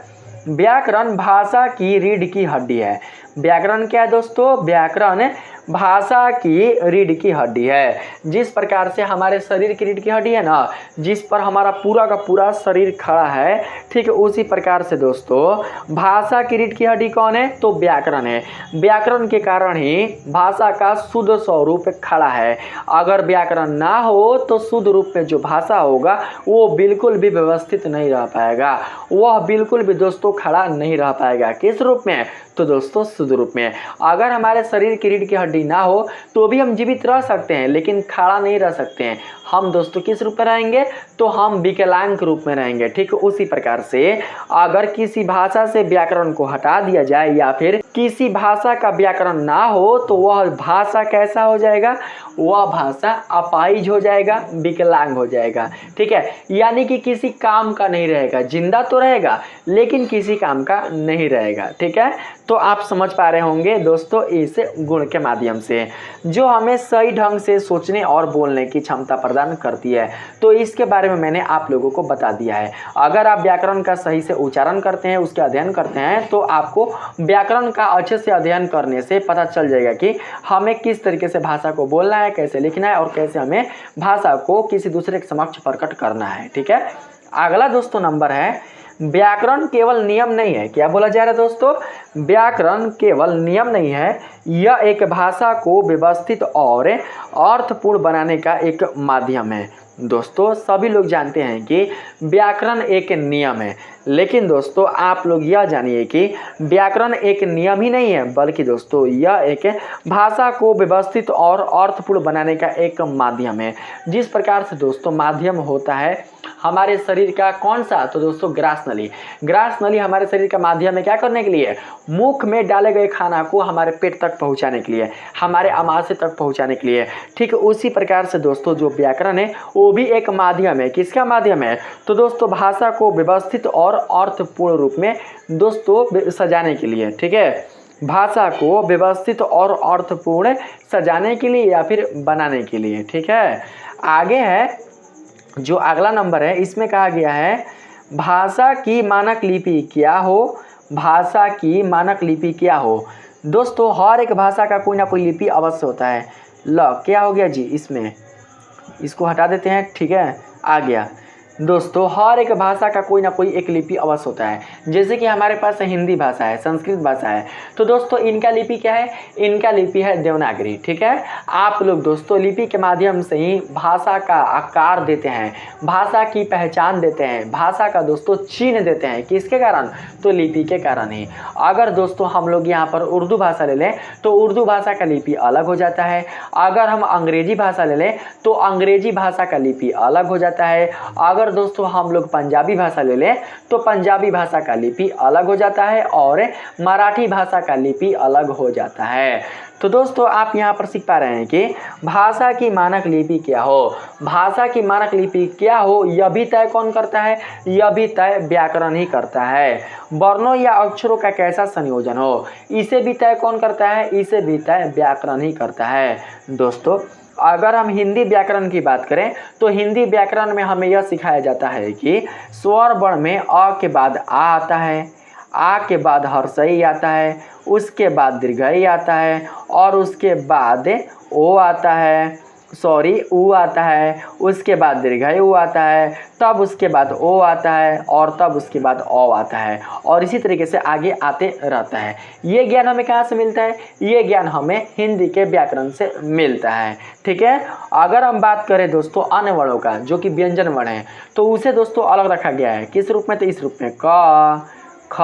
व्याकरण भाषा की रीढ़ की हड्डी है। व्याकरण क्या है दोस्तों, व्याकरण भाषा की रीढ़ की हड्डी है। जिस प्रकार से हमारे शरीर की रीढ़ की हड्डी है ना, जिस पर हमारा पूरा का पूरा शरीर खड़ा है, ठीक है, उसी प्रकार से दोस्तों भाषा की रीढ़ की हड्डी कौन है, तो व्याकरण है। व्याकरण के कारण ही भाषा का शुद्ध स्वरूप खड़ा है। अगर व्याकरण ना हो तो शुद्ध रूप में जो भाषा होगा वो बिल्कुल भी व्यवस्थित नहीं रह पाएगा, वह बिल्कुल भी दोस्तों खड़ा नहीं रह पाएगा। किस रूप में, तो दोस्तों शुद्ध रूप में। अगर हमारे शरीर की रीढ़ की हड्डी ना हो तो भी हम जीवित रह सकते हैं लेकिन खड़ा नहीं रह सकते हैं। हम दोस्तों किस रूप में रहेंगे, तो हम विकलांग रूप में रहेंगे। ठीक है, उसी प्रकार से अगर किसी भाषा से व्याकरण को हटा दिया जाए या फिर किसी भाषा का व्याकरण ना हो तो वह भाषा कैसा हो जाएगा, वह भाषा अपाहिज हो जाएगा, विकलांग हो जाएगा। ठीक है, यानी कि किसी काम का नहीं रहेगा, जिंदा तो रहेगा लेकिन किसी काम का नहीं रहेगा। ठीक है, तो आप समझ पा रहे होंगे दोस्तों इस गुण के माध्यम से, जो हमें सही ढंग से सोचने और बोलने की क्षमता प्रदान करती है। तो इसके बारे में मैंने आप लोगों को बता दिया है। अगर आप व्याकरण का सही से उच्चारण करते हैं, उसके अध्ययन करते हैं, तो आपको व्याकरण का अच्छे से अध्ययन करने से पता चल जाएगा कि हमें किस तरीके से भाषा को बोलना है, कैसे लिखना है और कैसे हमें भाषा को किसी दूसरे के समक्ष प्रकट करना है। ठीक है, अगला दोस्तों नंबर है, व्याकरण केवल नियम नहीं है। क्या बोला जा रहा है दोस्तों, व्याकरण केवल नियम नहीं है, यह एक भाषा को व्यवस्थित और अर्थपूर्ण बनाने का एक माध्यम है। दोस्तों सभी लोग जानते हैं कि व्याकरण एक नियम है, लेकिन दोस्तों आप लोग यह जानिए कि व्याकरण एक नियम ही नहीं है, बल्कि दोस्तों यह एक भाषा को व्यवस्थित और अर्थपूर्ण बनाने का एक माध्यम है। जिस प्रकार से दोस्तों माध्यम होता है हमारे शरीर का कौन सा, तो दोस्तों ग्रास नली। ग्रास नली हमारे शरीर का माध्यम है क्या करने के लिए, मुख में डाले गए खाना को हमारे पेट तक पहुंचाने के लिए, हमारे आमाशय तक पहुंचाने के लिए। ठीक, उसी प्रकार से दोस्तों जो व्याकरण है वो भी एक माध्यम है। किसका माध्यम है, तो दोस्तों भाषा को व्यवस्थित और अर्थपूर्ण रूप में दोस्तों सजाने के लिए। ठीक है, भाषा को व्यवस्थित और अर्थपूर्ण सजाने के लिए या फिर बनाने के लिए। ठीक है, आगे है जो अगला नंबर है, इसमें कहा गया है भाषा की मानक लिपि क्या हो। भाषा की मानक लिपि क्या हो, दोस्तों हर एक भाषा का कोई ना कोई लिपि अवश्य होता है। ल क्या हो गया जी, इसमें इसको हटा देते हैं। ठीक है, आ गया दोस्तों हर एक भाषा का कोई ना कोई एक लिपि अवश्य होता है। जैसे कि हमारे पास हिंदी भाषा है, संस्कृत भाषा है, तो दोस्तों इनका लिपि क्या है? इनका लिपि है देवनागरी। ठीक है, आप लोग दोस्तों लिपि के माध्यम से ही भाषा का आकार देते हैं, भाषा की पहचान देते हैं, भाषा का दोस्तों चिन्ह देते हैं। किसके कारण? तो लिपि के कारण ही। अगर दोस्तों हम लोग यहाँ पर उर्दू भाषा ले लें तो उर्दू भाषा का लिपि अलग हो जाता है। अगर हम अंग्रेजी भाषा ले लें तो अंग्रेजी भाषा का लिपि अलग हो जाता है। अगर दोस्तों हम लोग पंजाबी भाषा ले लें तो पंजाबी भाषा का लिपि अलग हो जाता है और मराठी भाषा का लिपि अलग हो जाता है। तो दोस्तों आप यहाँ पर सीख पा रहे हैं कि भाषा की मानक लिपि क्या हो। भाषा की मानक लिपि क्या हो यह भी तय कौन करता है? यह भी तय व्याकरण ही करता है। वर्णों या अक्षरों का कैसा संयोजन हो इसे भी तय कौन करता है? इसे भी तय व्याकरण ही करता है। दोस्तों अगर हम हिंदी व्याकरण की बात करें तो हिंदी व्याकरण में हमें यह सिखाया जाता है कि स्वर वर्ण में अ के बाद आ आता है, आ के बाद हर्षई आता है, उसके बाद दीर्घई आता है और उसके बाद ओ आता है, ऊ आता है, उसके बाद दीर्घई ऊ आता है, तब उसके बाद ओ आता है और तब उसके बाद औ आता है और इसी तरीके से आगे आते रहता है। ये ज्ञान हमें कहाँ से मिलता है? ये ज्ञान हमें हिंदी के व्याकरण से मिलता है। ठीक है, अगर हम बात करें दोस्तों अन्य वर्णों का जो कि व्यंजन वर्ण है तो उसे दोस्तों अलग रखा गया है। किस रूप में? तो इस रूप में क, ख,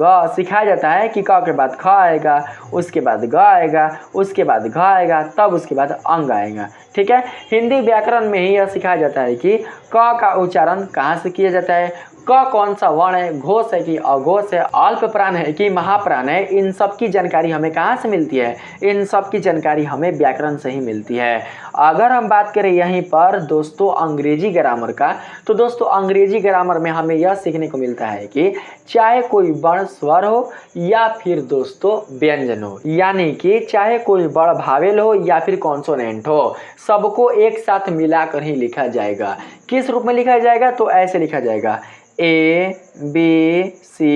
ग सिखाया जाता है कि क के बाद ख आएगा, उसके बाद ग आएगा, उसके बाद घ आएगा, तब उसके बाद अंग आएगा। ठीक है, हिंदी व्याकरण में ही यह सिखाया जाता है कि क का उच्चारण कहाँ से किया जाता है, क कौन सा वर्ण है, घोष है कि अघोष है, अल्प प्राण है कि महाप्राण है, इन सब की जानकारी हमें कहाँ से मिलती है? इन सब की जानकारी हमें व्याकरण से ही मिलती है। अगर हम बात करें यहीं पर दोस्तों अंग्रेजी ग्रामर का तो दोस्तों अंग्रेजी ग्रामर में हमें यह सीखने को मिलता है कि चाहे कोई वर्ण स्वर हो या फिर दोस्तों व्यंजन हो, यानी कि चाहे कोई वर्ण भावेल हो या फिर कॉन्सोनेंट हो, सबको एक साथ मिलाकर ही लिखा जाएगा। किस रूप में लिखा जाएगा? तो ऐसे लिखा जाएगा A B C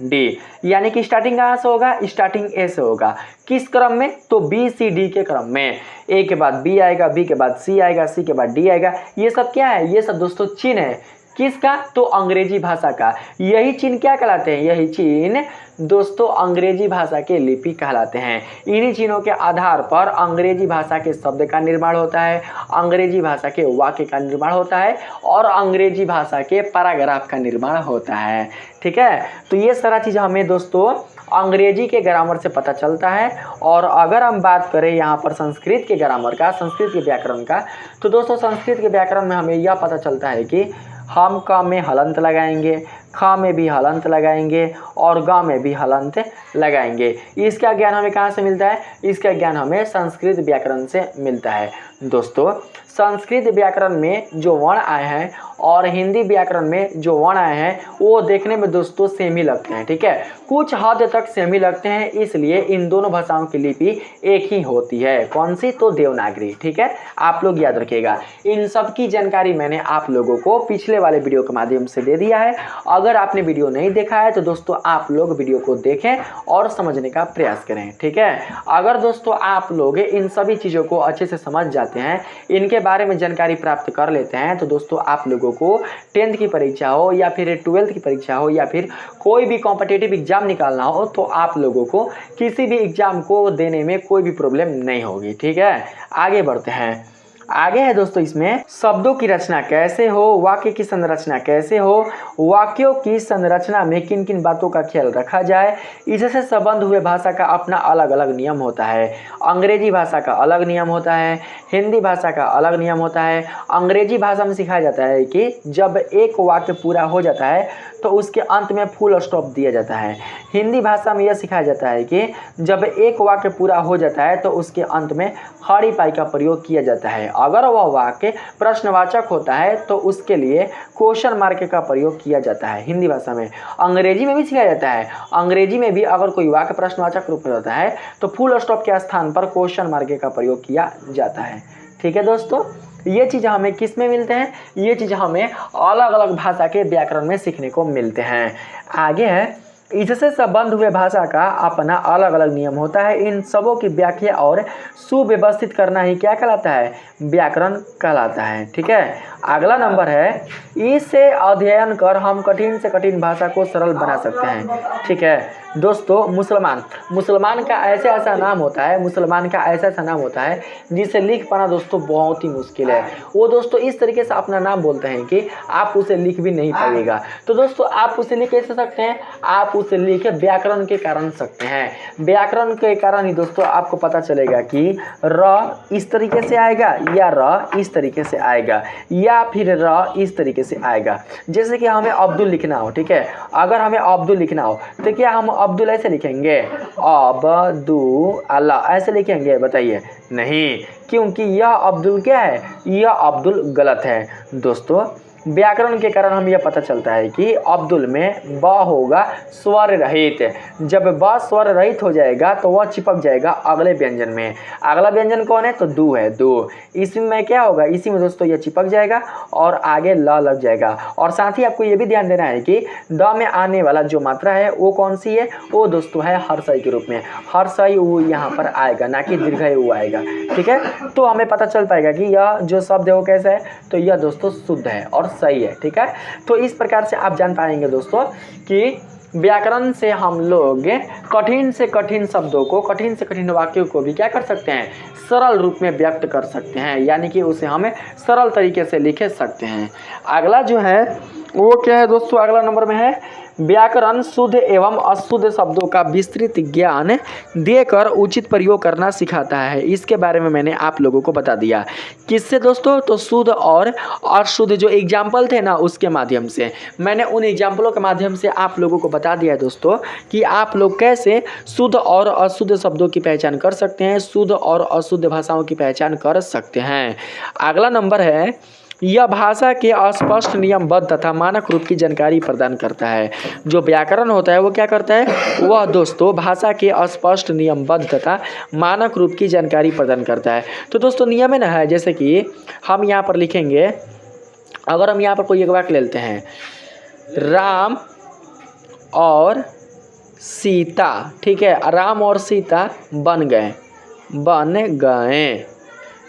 D, यानी कि स्टार्टिंग कहाँ से होगा? स्टार्टिंग ए से होगा। किस क्रम में? तो B C D के क्रम में। ए के बाद B आएगा, B के बाद C आएगा, C के बाद D आएगा। ये सब क्या है? ये सब दोस्तों चिन्ह है। किसका? तो अंग्रेजी भाषा का। यही चिन्ह क्या कहलाते हैं? यही चिन्ह दोस्तों अंग्रेजी भाषा के लिपि कहलाते हैं। इन्हीं चिन्हों के आधार पर अंग्रेजी भाषा के शब्द का निर्माण होता है, अंग्रेजी भाषा के वाक्य का निर्माण होता है और अंग्रेजी भाषा के पैराग्राफ का निर्माण होता है। ठीक है, तो ये सारा चीज़ हमें दोस्तों अंग्रेजी के ग्रामर से पता चलता है। और अगर हम बात करें यहाँ पर संस्कृत के ग्रामर का, संस्कृत के व्याकरण का, तो दोस्तों संस्कृत के व्याकरण में हमें यह पता चलता है कि हम क में हलंत लगाएंगे, ख में भी हलंत लगाएंगे और ग में भी हलंत लगाएंगे। इसका ज्ञान हमें कहाँ से मिलता है? इसका ज्ञान हमें संस्कृत व्याकरण से मिलता है। दोस्तों संस्कृत व्याकरण में जो वर्ण आए हैं और हिंदी व्याकरण में जो वर्ण आए हैं वो देखने में दोस्तों सेम ही लगते हैं। ठीक है, कुछ हद तक सेम ही लगते हैं, इसलिए इन दोनों भाषाओं की लिपि एक ही होती है। कौन सी? तो देवनागरी। ठीक है, आप लोग याद रखिएगा। इन सब की जानकारी मैंने आप लोगों को पिछले वाले वीडियो के माध्यम से दे दिया है। अगर आपने वीडियो नहीं देखा है तो दोस्तों आप लोग वीडियो को देखें और समझने का प्रयास करें। ठीक है, अगर दोस्तों आप लोग इन सभी चीज़ों को अच्छे से समझ जाते हैं, इनके बारे में जानकारी प्राप्त कर लेते हैं, तो दोस्तों आप लोगों को 10th की परीक्षा हो या फिर 12th की परीक्षा हो या फिर कोई भी कॉम्पिटिटिव एग्जाम निकालना हो तो आप लोगों को किसी भी एग्जाम को देने में कोई भी प्रॉब्लम नहीं होगी। ठीक है, आगे बढ़ते हैं। आगे है दोस्तों इसमें शब्दों की रचना कैसे हो, वाक्य की संरचना कैसे हो, वाक्यों की संरचना में किन किन बातों का ख्याल रखा जाए, इससे संबंध हुए भाषा का अपना अलग अलग नियम होता है। अंग्रेजी भाषा का अलग नियम होता है, हिंदी भाषा का अलग नियम होता है। अंग्रेजी भाषा में सिखाया जाता है कि जब एक वाक्य पूरा हो जाता है तो उसके अंत में फुल स्टॉप दिया जाता है। हिंदी भाषा में यह सिखाया जाता है कि जब एक वाक्य पूरा हो जाता है तो उसके अंत में खड़ी पाई का प्रयोग किया जाता है। अगर वह वाक्य प्रश्नवाचक होता है तो उसके लिए क्वेश्चन मार्क का प्रयोग किया जाता है हिंदी भाषा में। अंग्रेजी में भी सिखाया जाता है। अंग्रेजी में भी अगर कोई वाक्य प्रश्नवाचक रूप में होता है तो फुल स्टॉप के स्थान पर क्वेश्चन मार्क का प्रयोग किया जाता है। ठीक है दोस्तों, ये चीज़ हमें किस में मिलते हैं? ये चीज़ हमें अलग अलग भाषा के व्याकरण में सीखने को मिलते हैं। आगे है इससे संबंध हुए भाषा का अपना अलग अलग नियम होता है। इन सबों की व्याख्या और सुव्यवस्थित करना ही क्या कहलाता है? व्याकरण कहलाता है। ठीक है, अगला नंबर है, इसे अध्ययन कर हम कठिन से कठिन भाषा को सरल बना सकते हैं। ठीक है दोस्तों, मुसलमान का ऐसा नाम होता है, मुसलमान का ऐसा नाम होता है जिसे लिख पाना दोस्तों बहुत ही मुश्किल है। वो दोस्तों इस तरीके से अपना नाम बोलते हैं कि आप उसे लिख भी नहीं पाइएगा। तो दोस्तों आप उसे लिख कैसे सकते हैं, आप उसे लिख व्याकरण के कारण सकते हैं। व्याकरण के कारण ही दोस्तों आपको पता चलेगा कि र इस तरीके से आएगा या र इस तरीके से आएगा या फिर र इस तरीके से आएगा। जैसे कि हमें अब्दुल लिखना हो, ठीक है, अगर हमें अब्दुल लिखना हो तो क्या हम अब्दुल ऐसे लिखेंगे, अब्दुल ऐसे लिखेंगे? बताइए, नहीं, क्योंकि यह अब्दुल क्या है, यह अब्दुल गलत है। दोस्तों व्याकरण के कारण हम यह पता चलता है कि अब्दुल में ब होगा स्वर रहित। जब ब स्वर रहित हो जाएगा तो वह चिपक जाएगा अगले व्यंजन में। अगला व्यंजन कौन है, तो दू है, दू। इसी में क्या होगा, इसी में दोस्तों यह चिपक जाएगा और आगे ल लग जाएगा। और साथ ही आपको ये भी ध्यान देना है कि द में आने वाला जो मात्रा है वो कौन सी है, वो दोस्तों है हर्षई के रूप में। हर्षई ऊ यहाँ पर आएगा, ना कि दीर्घई ऊ आएगा। ठीक है, तो हमें पता चल पाएगा कि यह जो शब्द है वो कैसा है, तो यह दोस्तों शुद्ध है और सही है। ठीक है, तो इस प्रकार से आप जान पाएंगे दोस्तों कि व्याकरण से हम लोग कठिन से कठिन शब्दों को, कठिन से कठिन वाक्यों को भी क्या कर सकते हैं, सरल रूप में व्यक्त कर सकते हैं, यानी कि उसे हमें सरल तरीके से लिख सकते हैं। अगला जो है वो क्या है दोस्तों, अगला नंबर में है, व्याकरण शुद्ध एवं अशुद्ध शब्दों का विस्तृत ज्ञान देकर उचित प्रयोग करना सिखाता है। इसके बारे में मैंने आप लोगों को बता दिया। किससे दोस्तों, तो शुद्ध और अशुद्ध जो एग्जाम्पल थे ना उसके माध्यम से। मैंने उन एग्जाम्पलों के माध्यम से आप लोगों को बता दिया है दोस्तों कि आप लोग कैसे शुद्ध और अशुद्ध शब्दों की पहचान कर सकते हैं, शुद्ध और अशुद्ध भाषाओं की पहचान कर सकते हैं। अगला नंबर है, यह भाषा के अस्पष्ट नियमबद्ध तथा मानक रूप की जानकारी प्रदान करता है। जो व्याकरण होता है वो क्या करता है, वह दोस्तों भाषा के अस्पष्ट नियमबद्ध तथा मानक रूप की जानकारी प्रदान करता है। तो दोस्तों नियम है ना, जैसे कि हम यहाँ पर लिखेंगे, अगर हम यहाँ पर कोई एक वाक्य लेते हैं, राम और सीता, ठीक है, राम और सीता बन गए।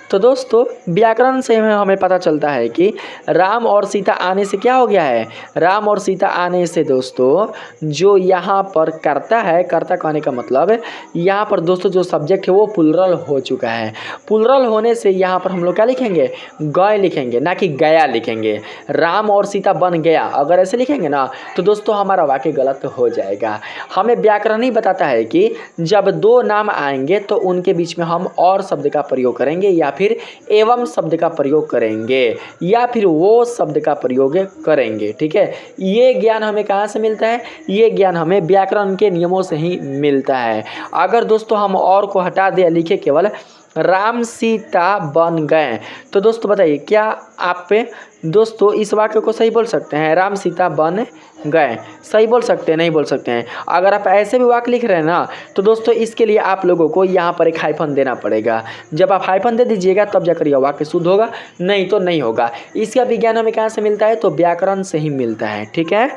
तो दोस्तों व्याकरण से हमें पता चलता है कि राम और सीता आने से क्या हो गया है, राम और सीता आने से दोस्तों जो यहाँ पर कर्ता है, कर्ता कहने का मतलब यहाँ पर दोस्तों जो सब्जेक्ट है वो प्लुरल हो चुका है। प्लुरल होने से यहाँ पर हम लोग क्या लिखेंगे, गए लिखेंगे, ना कि गया लिखेंगे। राम और सीता बन गया, अगर ऐसे लिखेंगे ना तो दोस्तों हमारा वाक्य गलत हो जाएगा। हमें व्याकरण ही बताता है कि जब दो नाम आएंगे तो उनके बीच में हम और शब्द का प्रयोग करेंगे या फिर एवं शब्द का प्रयोग करेंगे या फिर वो शब्द का प्रयोग करेंगे। ठीक है, ये ज्ञान हमें कहाँ से मिलता है, ये ज्ञान हमें व्याकरण के नियमों से ही मिलता है। अगर दोस्तों हम और को हटा दे, लिखे केवल राम सीता बन गए, तो दोस्तों बताइए क्या आप दोस्तों इस वाक्य को सही बोल सकते हैं, राम सीता बन गए, सही बोल सकते हैं, नहीं बोल सकते हैं? अगर आप ऐसे भी वाक्य लिख रहे हैं ना तो दोस्तों इसके लिए आप लोगों को यहाँ पर एक हाइफन देना पड़ेगा। जब आप हाइफन दे दीजिएगा तब जाकर यह वाक्य शुद्ध होगा, नहीं तो नहीं होगा। इसका विज्ञान हमें कहाँ से मिलता है, तो व्याकरण से ही मिलता है। ठीक है,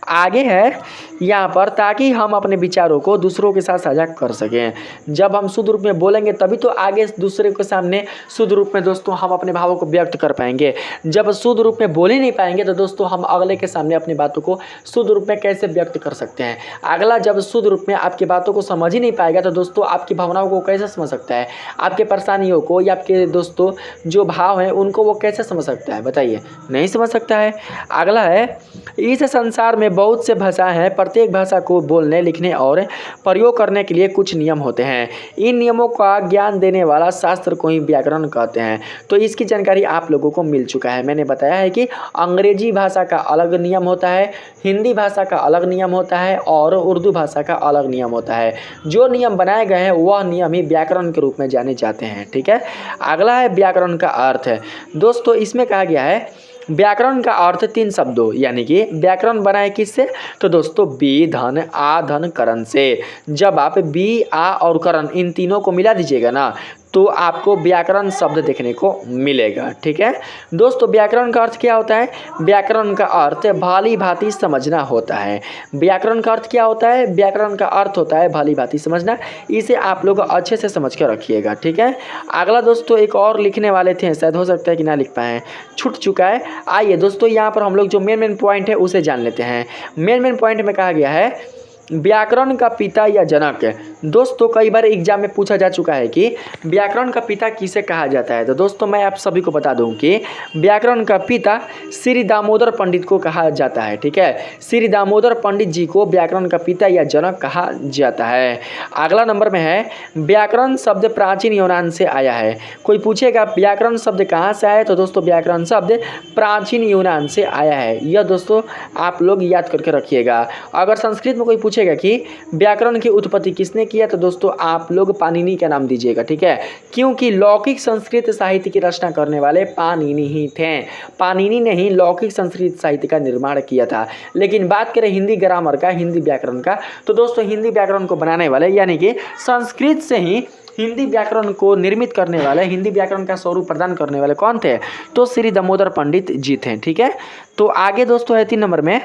आगे है यहाँ पर, ताकि हम अपने विचारों को दूसरों के साथ साझा कर सकें। जब हम शुद्ध रूप में बोलेंगे तभी तो आगे दूसरे के सामने शुद्ध रूप में दोस्तों हम अपने भावों को व्यक्त कर पाएंगे। जब शुद्ध रूप में बोल ही नहीं पाएंगे तो दोस्तों हम अगले के सामने अपनी बातों को शुद्ध रूप में कैसे व्यक्त कर सकते हैं। अगला जब शुद्ध रूप में आपकी बातों को समझ ही नहीं पाएगा तो दोस्तों आपकी भावनाओं को कैसे समझ सकता है, आपके परेशानियों को या आपके दोस्तों जो भाव हैं उनको वो कैसे समझ सकता है, बताइए, नहीं समझ सकता है। अगला है, इस संसार में बहुत से भाषा हैं, प्रत्येक भाषा को बोलने, लिखने और प्रयोग करने के लिए कुछ नियम होते हैं। इन नियमों का ज्ञान देने वाला शास्त्र को ही व्याकरण कहते हैं। तो इसकी जानकारी आप लोगों को मिल चुका है। मैंने बताया है कि अंग्रेजी भाषा का अलग नियम होता है, हिंदी भाषा का अलग नियम होता है और उर्दू भाषा का अलग नियम होता है। जो नियम बनाए गए हैं वह नियम ही व्याकरण के रूप में जाने जाते हैं। ठीक है, अगला है व्याकरण का अर्थ है। दोस्तों इसमें कहा गया है व्याकरण का अर्थ 3 शब्दों, यानी कि व्याकरण बनाए किससे, तो दोस्तों बी धन आ धन करण से। जब आप बी आ और करण इन तीनों को मिला दीजिएगा ना तो आपको व्याकरण शब्द देखने को मिलेगा। ठीक है दोस्तों, व्याकरण का अर्थ क्या होता है? व्याकरण का अर्थ भली भांति समझना होता है। व्याकरण का अर्थ क्या होता है? व्याकरण का अर्थ होता है भली भांति समझना। इसे आप लोग अच्छे से समझ कर रखिएगा। ठीक है, अगला दोस्तों एक और लिखने वाले थे, शायद हो सकता है कि ना लिख पाए, छूट चुका है। आइए दोस्तों यहाँ पर हम लोग जो मेन पॉइंट है उसे जान लेते हैं। मेन पॉइंट में कहा गया है व्याकरण का पिता या जनक। दोस्तों कई बार एग्जाम में पूछा जा चुका है कि व्याकरण का पिता किसे कहा जाता है। तो दोस्तों मैं आप सभी को बता दूं कि व्याकरण का पिता श्री दामोदर पंडित को कहा जाता है। ठीक है, श्री दामोदर पंडित जी को व्याकरण का पिता या जनक कहा जाता है। अगला नंबर में है व्याकरण शब्द प्राचीन यूनान से आया है। कोई पूछेगा व्याकरण शब्द कहाँ से आया है, तो दोस्तों व्याकरण शब्द प्राचीन यूनान से आया है। यह दोस्तों आप लोग याद करके रखिएगा। अगर संस्कृत में कोई पूछेगा कि व्याकरण की उत्पत्ति किसने किया, तो दोस्तों आप लोग पाणिनि का नाम दीजिएगा। ठीक है, क्योंकि लौकिक संस्कृत साहित्य की रचना करने वाले पाणिनि ही थे। पाणिनि ने ही लौकिक संस्कृत साहित्य का निर्माण किया था। लेकिन बात करें हिंदी ग्रामर का, हिंदी व्याकरण का, तो दोस्तों हिंदी व्याकरण को बनाने वाले यानी कि संस्कृत से ही हिंदी व्याकरण को निर्मित करने वाले, हिंदी व्याकरण का स्वरूप प्रदान करने वाले कौन थे? तो श्री दामोदर पंडित जी थे। ठीक है, तो आगे दोस्तों है 3 नंबर में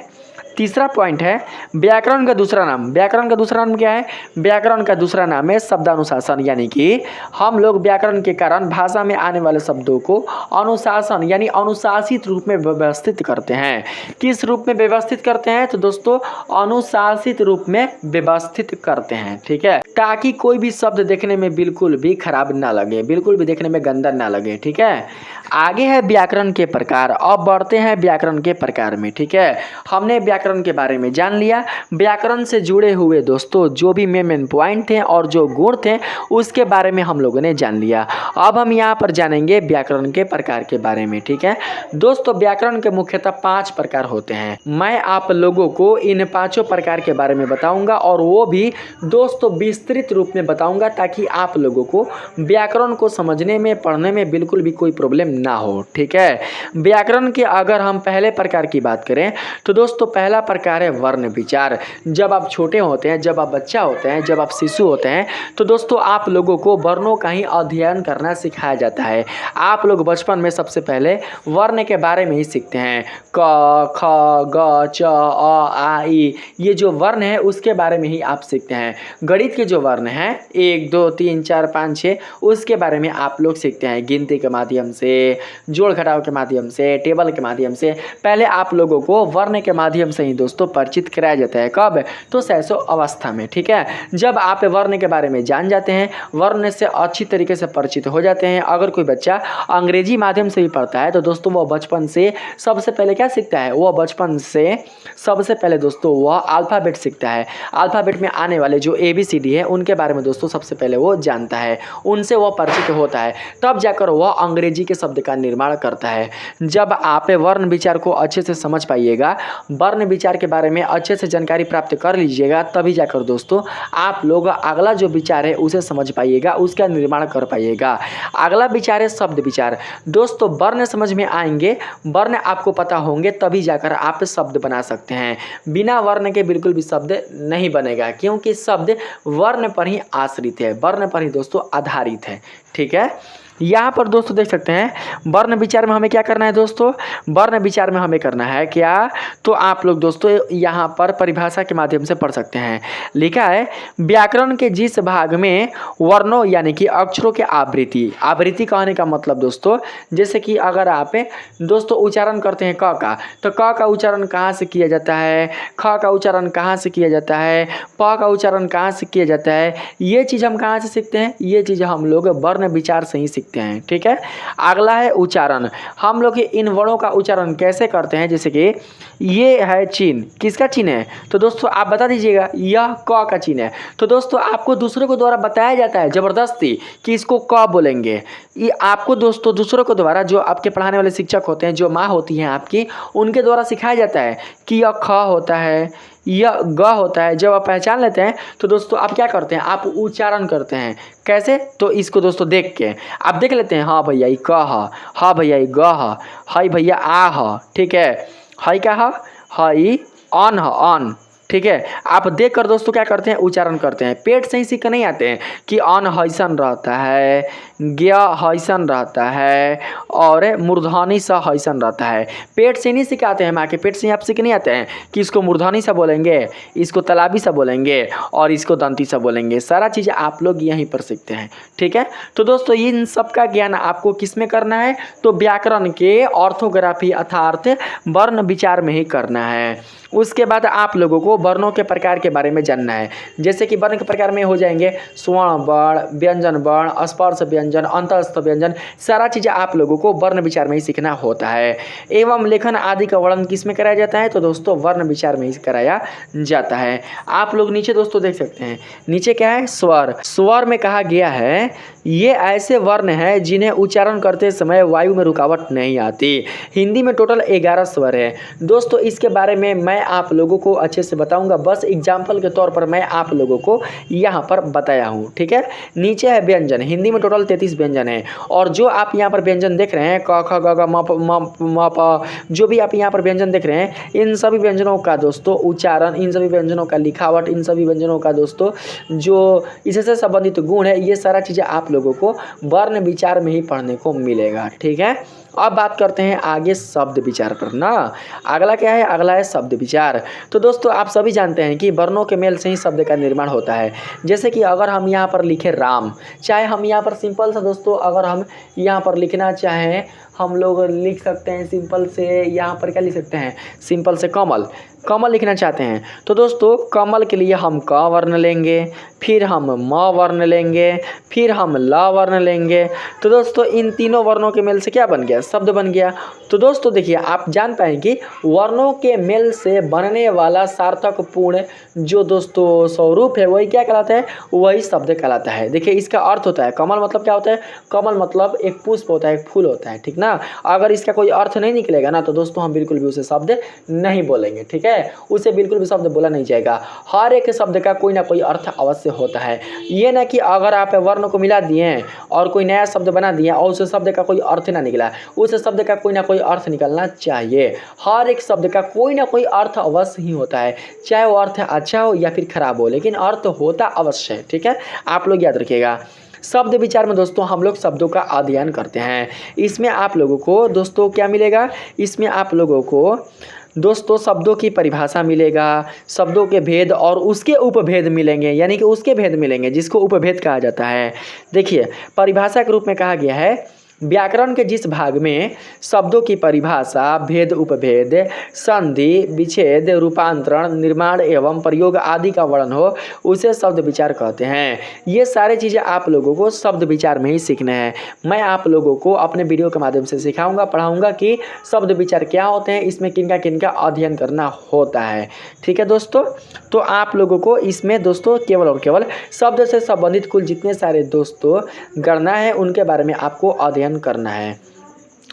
तीसरा पॉइंट है व्याकरण का दूसरा नाम। व्याकरण का दूसरा नाम क्या है? व्याकरण का दूसरा नाम है शब्दानुशासन, यानी कि हम लोग व्याकरण के कारण भाषा में आने वाले शब्दों को अनुशासन यानी अनुशासित रूप में व्यवस्थित करते हैं। किस रूप में व्यवस्थित करते हैं? तो दोस्तों अनुशासित रूप में व्यवस्थित करते हैं। ठीक है, ताकि कोई भी शब्द देखने में बिल्कुल भी खराब ना लगे, बिल्कुल भी देखने में गंदा ना लगे। ठीक है, आगे है व्याकरण के प्रकार। अब बढ़ते हैं व्याकरण के प्रकार में। ठीक है, हमने व्याकरण के बारे में जान लिया। व्याकरण से जुड़े हुए दोस्तों जो भी मेन पॉइंट थे और जो गुण थे उसके बारे में हम लोगों ने जान लिया। अब हम यहाँ पर जानेंगे व्याकरण के प्रकार के बारे में। ठीक है दोस्तों, व्याकरण के मुख्यतः 5 प्रकार होते हैं। मैं आप लोगों को इन 5 प्रकार के बारे में बताऊंगा और वो भी दोस्तों विस्तृत रूप में बताऊंगा, ताकि आप लोगों को व्याकरण को समझने में, पढ़ने में बिल्कुल भी कोई प्रॉब्लम ना हो। ठीक है, व्याकरण के अगर हम पहले प्रकार की बात करें तो दोस्तों पहला प्रकार है वर्ण विचार। जब आप छोटे होते हैं, जब आप बच्चा होते हैं, जब आप शिशु होते हैं, तो दोस्तों आप लोगों को वर्णों का ही अध्ययन करना सिखाया जाता है। आप लोग बचपन में सबसे पहले वर्ण के बारे में ही सीखते हैं। क, ख, ग, च, अ, आ, ई, ये जो वर्ण है उसके बारे में ही आप सीखते हैं। गणित के जो वर्ण हैं 1 2 3 4 5 6 उसके बारे में आप लोग सीखते हैं। गिनती के माध्यम से, जोड़ घटाव के माध्यम से, टेबल के माध्यम से पहले आप लोगों को वर्ण के माध्यम से ही दोस्तों परिचित कराया जाता है। कब? तो शैशव अवस्था में। ठीक है, जब आप वर्ण के बारे में जान जाते हैं, वर्ण से अच्छी तरीके से परिचित हो जाते हैं। अगर कोई बच्चा अंग्रेजी माध्यम से भी पढ़ता है तो दोस्तों वह बचपन से सबसे पहले क्या सीखता है? वह बचपन से सबसे पहले दोस्तों वह अल्फ़ाबेट सीखता है। अल्फ़ाबेट में आने वाले जो ABCD है उनके बारे में दोस्तों सबसे पहले वो जानता है, उनसे वह परिचित होता है, तब जाकर वह अंग्रेजी के शब्द का निर्माण करता है। जब आप वर्ण विचार को अच्छे से समझ पाइएगा, वर्ण विचार के बारे में अच्छे से जानकारी प्राप्त कर लीजिएगा, तभी जाकर दोस्तों आप लोग अगला जो विचार है उसे समझ पाइएगा, उसका निर्माण कर पाइएगा। अगला विचार है शब्द विचार। दोस्तों वर्ण समझ में आएंगे, वर्ण आपको पता होंगे, तभी जाकर आप शब्द बना सकते हैं। बिना वर्ण के बिल्कुल भी शब्द नहीं बनेगा, क्योंकि शब्द वर्ण पर ही आश्रित है, वर्ण पर ही दोस्तों आधारित है। ठीक है, यहाँ पर दोस्तों देख सकते हैं वर्ण विचार में हमें क्या करना है दोस्तों? वर्ण विचार में हमें करना है क्या? तो आप लोग दोस्तों यहाँ पर परिभाषा के माध्यम से पढ़ सकते हैं। लिखा है व्याकरण के जिस भाग में वर्णों यानी कि अक्षरों के आवृत्ति। आवृत्ति कहने का मतलब दोस्तों, जैसे कि अगर आप दोस्तों उच्चारण करते हैं क का, तो क का उच्चारण कहाँ से किया जाता है, ख का उच्चारण कहाँ से किया जाता है, प का उच्चारण कहाँ से किया जाता है, ये चीज़ हम कहाँ से सीखते हैं? ये चीज़ हम लोग वर्ण विचार से ही सीखते हैं। ठीक है, अगला है उच्चारण। हम लोग इन वर्णों का उच्चारण कैसे करते हैं? जैसे कि ये है चिन्ह, किसका चिन्ह है? तो दोस्तों आप बता दीजिएगा, यह क का चिन्ह है। तो दोस्तों आपको दूसरों को द्वारा बताया जाता है जबरदस्ती कि इसको क बोलेंगे। ये आपको दोस्तों दूसरों को द्वारा, जो आपके पढ़ाने वाले शिक्षक होते हैं, जो माँ होती हैं आपकी, उनके द्वारा सिखाया जाता है कि यह ख होता है, यह ग होता है। जब आप पहचान लेते हैं तो दोस्तों आप क्या करते हैं? आप उच्चारण करते हैं। कैसे? तो इसको दोस्तों देख के आप देख लेते हैं, हाँ भैया ये क ह, हाँ भैया ये ग ह, हाई भैया आ ह। ठीक है, हाई क्या ह? हाई ऑन ह, ऑन। ठीक है। आप देख कर दोस्तों क्या करते हैं, उच्चारण करते हैं। पेट से ही सीख नहीं आते हैं कि अन हैसन रहता है, गया हैसन रहता है और मूर्धनी सा हैसन रहता है। पेट से नहीं सिखाते हैं, माँ के पेट से ही आप सीख नहीं आते हैं कि इसको मूर्धनी सा बोलेंगे, इसको तालाबी सा बोलेंगे और इसको दंती सा बोलेंगे। सारा चीज़ आप लोग यहीं पर सीखते हैं, ठीक है। तो दोस्तों इन सब का ज्ञान आपको किस में करना है, तो व्याकरण के ऑर्थोग्राफी अर्थात वर्ण विचार में ही करना है। उसके बाद आप लोगों को वर्णों के प्रकार के बारे में जानना है। जैसे कि वर्ण के प्रकार में हो जाएंगे स्वर्ण वर्ण, व्यंजन वर्ण, स्पर्श व्यंजन, अंतस्थ व्यंजन। सारा चीज़ आप लोगों को वर्ण विचार में ही सीखना होता है। एवं लेखन आदि का वर्णन किस में कराया जाता है, तो दोस्तों वर्ण विचार में ही कराया जाता है। आप लोग नीचे दोस्तों देख सकते हैं, नीचे क्या है, स्वर। स्वर में कहा गया है ये ऐसे वर्ण हैं जिन्हें उच्चारण करते समय वायु में रुकावट नहीं आती। हिंदी में टोटल 11 स्वर है दोस्तों। इसके बारे में मैं आप लोगों को अच्छे से बताऊंगा, बस एग्जाम्पल के तौर पर मैं आप लोगों को यहाँ पर बताया हूँ, ठीक है। नीचे है व्यंजन। हिंदी में टोटल 33 व्यंजन है और जो आप यहाँ पर व्यंजन देख रहे हैं क ख ग घ म प म प, जो भी आप यहाँ पर व्यंजन देख रहे हैं, इन सभी व्यंजनों का दोस्तों उच्चारण, इन सभी व्यंजनों का लिखावट, इन सभी व्यंजनों का दोस्तों जो इससे संबंधित गुण है, ये सारा चीज़ें आप लोगों को वर्ण विचार में ही पढ़ने को मिलेगा, ठीक है। अब बात करते हैं आगे शब्द विचार पर ना। अगला क्या है, अगला है शब्द विचार। तो दोस्तों आप सभी जानते हैं कि वर्णों के मेल से ही शब्द का निर्माण होता है। जैसे कि अगर हम यहाँ पर लिखें राम, चाहे हम यहाँ पर सिंपल सा दोस्तों अगर हम यहाँ पर लिखना चाहें, हम लोग लिख सकते हैं सिंपल से, यहाँ पर क्या लिख सकते हैं, सिंपल से कमल। कमल लिखना चाहते हैं तो दोस्तों कमल के लिए हम क वर्ण लेंगे, फिर हम म वर्ण लेंगे, फिर हम ल वर्ण लेंगे। तो दोस्तों इन तीनों वर्णों के मेल से क्या बन गया, शब्द बन गया। तो दोस्तों देखिए आप जान पाए कि वर्णों के मेल से बनने वाला सार्थक पूर्ण जो दोस्तों स्वरूप है वही क्या कहलाता है, वही शब्द कहलाता है। देखिए इसका अर्थ होता है, कमल मतलब क्या होता है, कमल मतलब एक पुष्प होता है, एक फूल होता है, ठीक ना। अगर इसका कोई अर्थ नहीं निकलेगा ना तो दोस्तों हम बिल्कुल भी उसे शब्द नहीं बोलेंगे, ठीक है। उसे बिल्कुल भी शब्द बोला नहीं जाएगा। हर एक शब्द का कोई ना कोई अर्थ अवश्य होता है। ये ना कि अगर आप वर्ण को मिला दिए और कोई नया शब्द बना दिया और उस शब्द का कोई अर्थ ना निकला, उस शब्द का कोई ना कोई अर्थ निकलना चाहिए। हर एक शब्द का कोई ना कोई अर्थ अवश्य ही होता है, चाहे वो अर्थ अच्छा हो या फिर खराब हो, लेकिन अर्थ होता अवश्य है, ठीक है। आप लोग याद रखिएगा। शब्द विचार में दोस्तों हम लोग शब्दों का अध्ययन करते हैं। इसमें आप लोगों को दोस्तों क्या मिलेगा, इसमें आप लोगों को दोस्तों शब्दों की परिभाषा मिलेगा, शब्दों के भेद और उसके उपभेद मिलेंगे, यानी कि उसके भेद मिलेंगे जिसको उपभेद कहा जाता है। देखिए परिभाषा के रूप में कहा गया है व्याकरण के जिस भाग में शब्दों की परिभाषा, भेद, उपभेद, संधि, विच्छेद, रूपांतरण, निर्माण एवं प्रयोग आदि का वर्णन हो उसे शब्द विचार कहते हैं। ये सारी चीज़ें आप लोगों को शब्द विचार में ही सीखना है। मैं आप लोगों को अपने वीडियो के माध्यम से सिखाऊंगा, पढ़ाऊंगा कि शब्द विचार क्या होते हैं, इसमें किनका अध्ययन करना होता है, ठीक है दोस्तों। तो आप लोगों को इसमें दोस्तों केवल और केवल शब्द से संबंधित कुल जितने सारे दोस्तों गणना है उनके बारे में आपको अध्ययन करना है।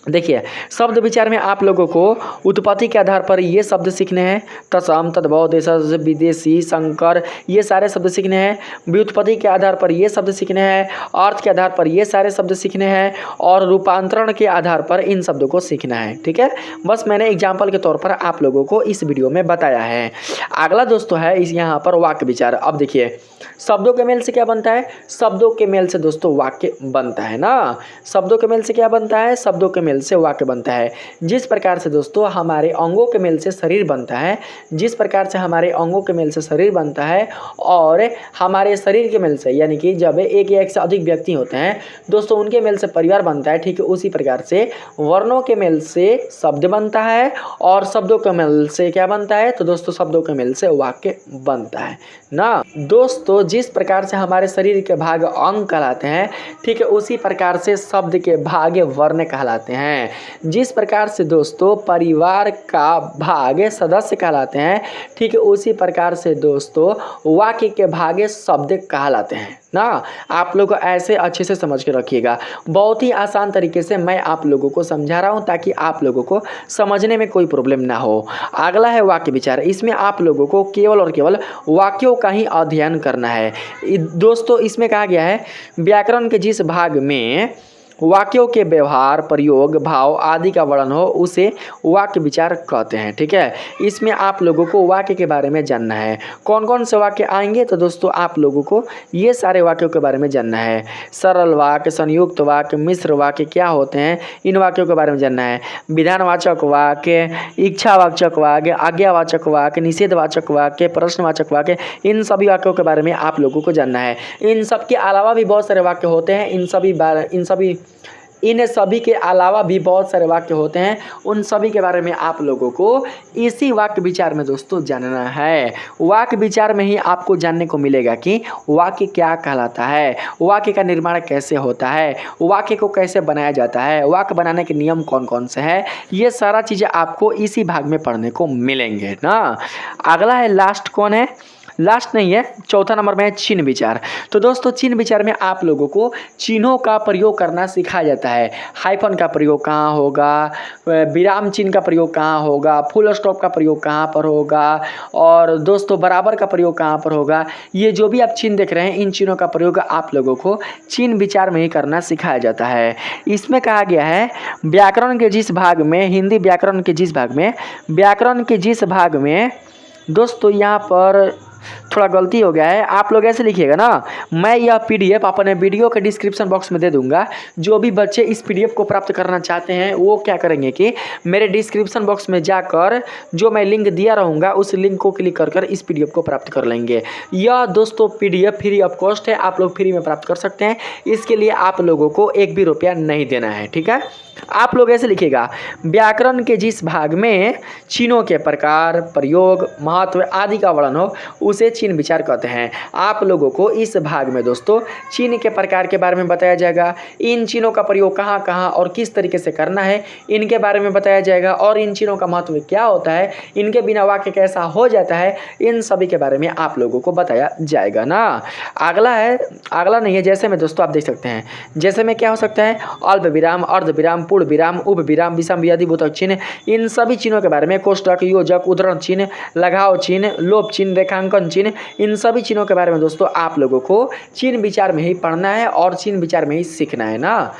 देखिए शब्द विचार में आप लोगों को उत्पत्ति के आधार पर ये शब्द सीखने हैं, तत्सम, तद्भव, देशज, विदेशी, संकर, ये सारे शब्द सीखने हैं। व्युत्पत्ति के आधार पर ये शब्द सीखने हैं, अर्थ के आधार पर ये सारे शब्द सीखने हैं और रूपांतरण के आधार पर इन शब्दों को सीखना है, ठीक है। बस मैंने एग्जाम्पल के तौर पर आप लोगों को इस वीडियो में बताया है। अगला दोस्तों है इस यहाँ पर वाक्य विचार। अब देखिए शब्दों के मेल से क्या बनता है, शब्दों के मेल से दोस्तों वाक्य बनता है ना। शब्दों के मेल से क्या बनता है, शब्दों के मेल से वाक्य बनता है। जिस प्रकार से दोस्तों हमारे अंगों के मेल से शरीर बनता है, जिस प्रकार से हमारे अंगों के मेल से शरीर बनता है और हमारे शरीर के मेल से, यानी कि जब एक या एक से अधिक व्यक्ति होते हैं दोस्तों उनके मेल से परिवार बनता है, ठीक है। उसी प्रकार से वर्णों के मेल से शब्द बनता है और शब्दों के मेल से क्या बनता है, तो दोस्तों शब्दों के मेल से वाक्य बनता है ना। दोस्तों जिस प्रकार से हमारे शरीर के भाग अंग कहलाते हैं, ठीक है, उसी प्रकार से शब्द के भाग वर्ण कहलाते हैं। जिस प्रकार से दोस्तों परिवार का भाग सदस्य कहलाते हैं, ठीक है, उसी प्रकार से दोस्तों वाक्य के भाग शब्द कहलाते हैं ना। आप लोग ऐसे अच्छे से समझ के रखिएगा। बहुत ही आसान तरीके से मैं आप लोगों को समझा रहा हूँ ताकि आप लोगों को समझने में कोई प्रॉब्लम ना हो। अगला है वाक्य विचार। इसमें आप लोगों को केवल और केवल वाक्यों का ही अध्ययन करना है दोस्तों। इसमें कहा गया है व्याकरण के जिस भाग में वाक्यों के व्यवहार, प्रयोग, भाव आदि का वर्णन हो उसे वाक्य विचार कहते हैं। ठीक है, इसमें आप लोगों को वाक्य के बारे में जानना है। कौन कौन से वाक्य आएंगे, तो दोस्तों आप लोगों को ये सारे वाक्यों के बारे में जानना है। सरल वाक्य, संयुक्त वाक्य, मिश्र वाक्य क्या होते हैं, इन वाक्यों के बारे में जानना है। विधानवाचक वाक्य, इच्छावाचक वाक्य, आज्ञावाचक वाक्य, निषेधवाचक वाक्य, प्रश्नवाचक वाक्य, इन सभी वाक्यों के बारे में आप लोगों को जानना है। इन सब के अलावा भी बहुत सारे वाक्य होते हैं, इन सभी के अलावा भी बहुत सारे वाक्य होते हैं, उन सभी के बारे में आप लोगों को इसी वाक्य विचार में दोस्तों जानना है। वाक्य विचार में ही आपको जानने को मिलेगा कि वाक्य क्या कहलाता है, वाक्य का निर्माण कैसे होता है, वाक्य को कैसे बनाया जाता है, वाक्य बनाने के नियम कौन कौन से हैं, ये सारा चीज़ें आपको इसी भाग में पढ़ने को मिलेंगे ना। अगला है लास्ट, कौन है, लास्ट नहीं है, चौथा नंबर में है चिन्ह विचार। तो दोस्तों चिन्ह विचार में आप लोगों को चिन्हों का प्रयोग करना सिखाया जाता है। हाइफन का प्रयोग कहाँ होगा, विराम चिन्ह का प्रयोग कहाँ होगा, फुल स्टॉप का प्रयोग कहाँ पर होगा, और दोस्तों बराबर का प्रयोग कहाँ पर होगा। ये जो भी आप चिन्ह देख रहे हैं, इन चिन्हों का प्रयोग आप लोगों को चिन्ह विचार में ही करना सिखाया जाता है। इसमें कहा गया है व्याकरण के जिस भाग में, हिंदी व्याकरण के जिस भाग में दोस्तों यहाँ पर थोड़ा गलती हो गया है, आप लोग ऐसे लिखिएगा ना। मैं यह पीडीएफ अपने वीडियो के डिस्क्रिप्शन बॉक्स में दे दूंगा। जो भी बच्चे इस पीडीएफ को प्राप्त करना चाहते हैं वो क्या करेंगे कि मेरे डिस्क्रिप्शन बॉक्स में जाकर जो मैं लिंक दिया रहूँगा उस लिंक को क्लिक कर इस पीडीएफ को प्राप्त कर लेंगे। यह दोस्तों पीडीएफ फ्री ऑफ कॉस्ट है, आप लोग फ्री में प्राप्त कर सकते हैं। इसके लिए आप लोगों को एक भी रुपया नहीं देना है। ठीक है, आप लोग ऐसे लिखिएगा, व्याकरण के जिस भाग में चिन्हों के प्रकार, प्रयोग, महत्व आदि का वर्णन हो उसे चिन्ह विचार कहते हैं। आप लोगों को इस भाग में दोस्तों चिन्ह के प्रकार के बारे में बताया जाएगा, इन चिन्हों का प्रयोग कहाँ कहाँ और किस तरीके से करना है इनके बारे में बताया जाएगा, और इन चिन्हों का महत्व क्या होता है, इनके बिना वाक्य कैसा हो जाता है, इन सभी के बारे में आप लोगों को बताया जाएगा ना। अगला नहीं है, जैसे में दोस्तों आप देख सकते हैं, जैसे में क्या हो सकता है, अल्प विराम, अर्ध विराम, पूर्ण विराम, उप विराम, विषम व्याधि बोधक चिन्ह, इन सभी चिन्हों के बारे में, कोष्टक, योजक, उद्धरण चिन्ह, लगाव चिन्ह, लोप चिन्ह, रेखांकन चिन्ह, इन सभी चिन्हों के बारे में दोस्तों आप लोगों को चिन्ह विचार में ही पढ़ना है और चिन्ह विचार में ही सीखना है ना।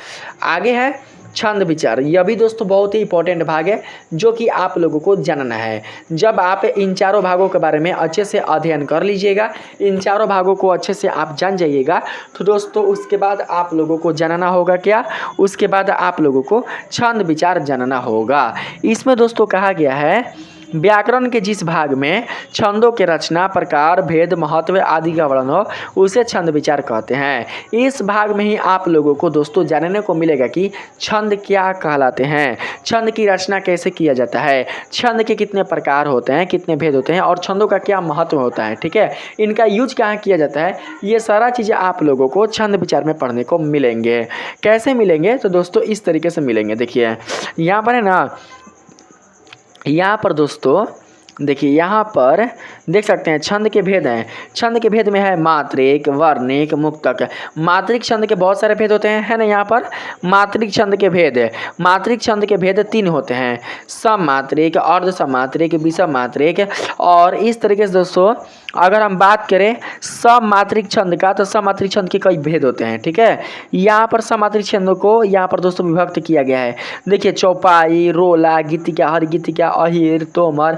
आगे है छंद विचार। यह भी दोस्तों बहुत ही इंपॉर्टेंट भाग है जो कि आप लोगों को जानना है। जब आप इन चारों भागों के बारे में अच्छे से अध्ययन कर लीजिएगा, इन चारों भागों को अच्छे से आप जान जाइएगा, तो दोस्तों उसके बाद आप लोगों को जानना होगा क्या, उसके बाद आप लोगों को छंद विचार जानना होगा। इसमें दोस्तों कहा गया है व्याकरण के जिस भाग में छंदों के रचना, प्रकार, भेद, महत्व आदि का वर्णन हो उसे छंद विचार कहते हैं। इस भाग में ही आप लोगों को दोस्तों जानने को मिलेगा कि छंद क्या कहलाते हैं, छंद की रचना कैसे किया जाता है, छंद के कितने प्रकार होते हैं, कितने भेद होते हैं, और छंदों का क्या महत्व होता है। ठीक है, इनका यूज कहाँ किया जाता है, ये सारा चीज़ें आप लोगों को छंद विचार में पढ़ने को मिलेंगे। कैसे मिलेंगे, तो दोस्तों इस तरीके से मिलेंगे। देखिए यहाँ पर है ना, यहाँ पर दोस्तों देखिए, यहाँ पर देख सकते हैं छंद के भेद हैं। छंद के भेद में है मात्रिक, वर्णिक, मुक्तक। मात्रिक छंद के बहुत सारे भेद होते हैं, है ना। यहाँ पर मात्रिक छंद के भेद है, मात्रिक छंद के भेद 3 होते हैं, सममात्रिक, अर्ध सममात्रिक, विषम मात्रिक। और इस तरीके से दोस्तों अगर हम बात करें सममात्रिक छंद का, तो सममात्रिक छंद के कई भेद होते हैं। ठीक है, यहाँ पर सममात्रिक छंदों को यहाँ पर दोस्तों विभक्त किया गया है। देखिए चौपाई, रोला, गीतिका, हर गीतिका, अहिर, तोमर,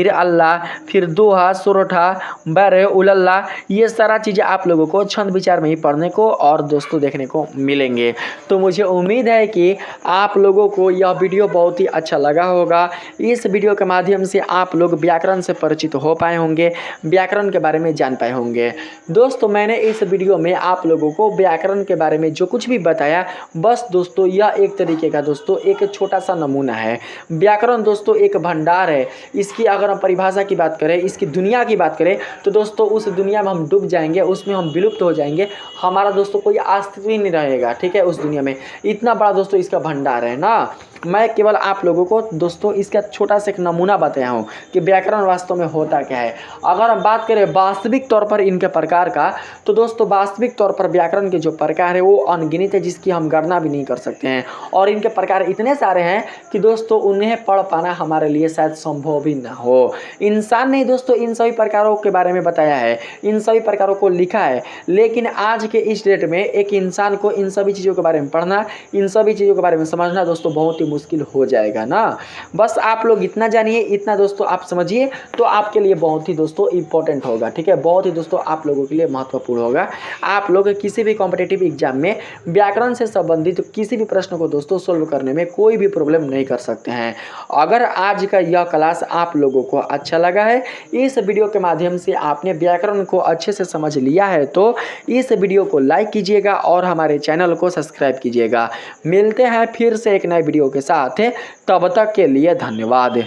अल्लाह, फिर दोहा, सोरठा, बैर, उलल्ला, ये सारा चीज़ें आप लोगों को छंद विचार में ही पढ़ने को और दोस्तों देखने को मिलेंगे। तो मुझे उम्मीद है कि आप लोगों को यह वीडियो बहुत ही अच्छा लगा होगा। इस वीडियो के माध्यम से आप लोग व्याकरण से परिचित हो पाए होंगे, व्याकरण के बारे में जान पाए होंगे। दोस्तों मैंने इस वीडियो में आप लोगों को व्याकरण के बारे में जो कुछ भी बताया, बस दोस्तों यह एक तरीके का दोस्तों एक छोटा सा नमूना है। व्याकरण दोस्तों एक भंडार है, इसकी अगर परिभाषा की बात करें, इसकी दुनिया की बात करें, तो दोस्तों उस दुनिया में हम डूब जाएंगे, उसमें हम विलुप्त हो जाएंगे, हमारा दोस्तों कोई अस्तित्व ही नहीं रहेगा। ठीक है, उस दुनिया में इतना बड़ा दोस्तों इसका भंडार है ना। मैं केवल आप लोगों को दोस्तों इसका छोटा सा एक नमूना बताया हूँ कि व्याकरण वास्तव में होता क्या है। अगर हम बात करें वास्तविक तौर पर इनके प्रकार का, तो दोस्तों वास्तविक तौर पर व्याकरण के जो प्रकार है वो अनगिनत है, जिसकी हम गणना भी नहीं कर सकते हैं। और इनके प्रकार इतने सारे हैं कि दोस्तों उन्हें पढ़ पाना हमारे लिए शायद संभव भी ना हो। इंसान ने दोस्तों इन सभी प्रकारों के बारे में बताया है, इन सभी प्रकारों को लिखा है, लेकिन आज के इस डेट में एक इंसान को इन सभी चीज़ों के बारे में पढ़ना, इन सभी चीज़ों के बारे में समझना दोस्तों बहुत ही मुश्किल हो जाएगा ना। बस आप लोग इतना जानिए, इतना दोस्तों आप समझिए, तो आपके लिए बहुत ही दोस्तों इंपॉर्टेंट होगा। ठीक है, बहुत ही दोस्तों आप लोगों के लिए महत्वपूर्ण होगा। आप लोग किसी भी कॉम्पिटिटिव एग्जाम में व्याकरण से संबंधित किसी भी प्रश्न को दोस्तों सोल्व करने में कोई भी प्रॉब्लम नहीं कर सकते हैं। अगर आज का यह क्लास आप लोगों को अच्छा लगा है, इस वीडियो के माध्यम से आपने व्याकरण को अच्छे से समझ लिया है, तो इस वीडियो को लाइक कीजिएगा और हमारे चैनल को सब्सक्राइब कीजिएगा। मिलते हैं फिर से एक नए वीडियो के साथ, तब तक के लिए धन्यवाद।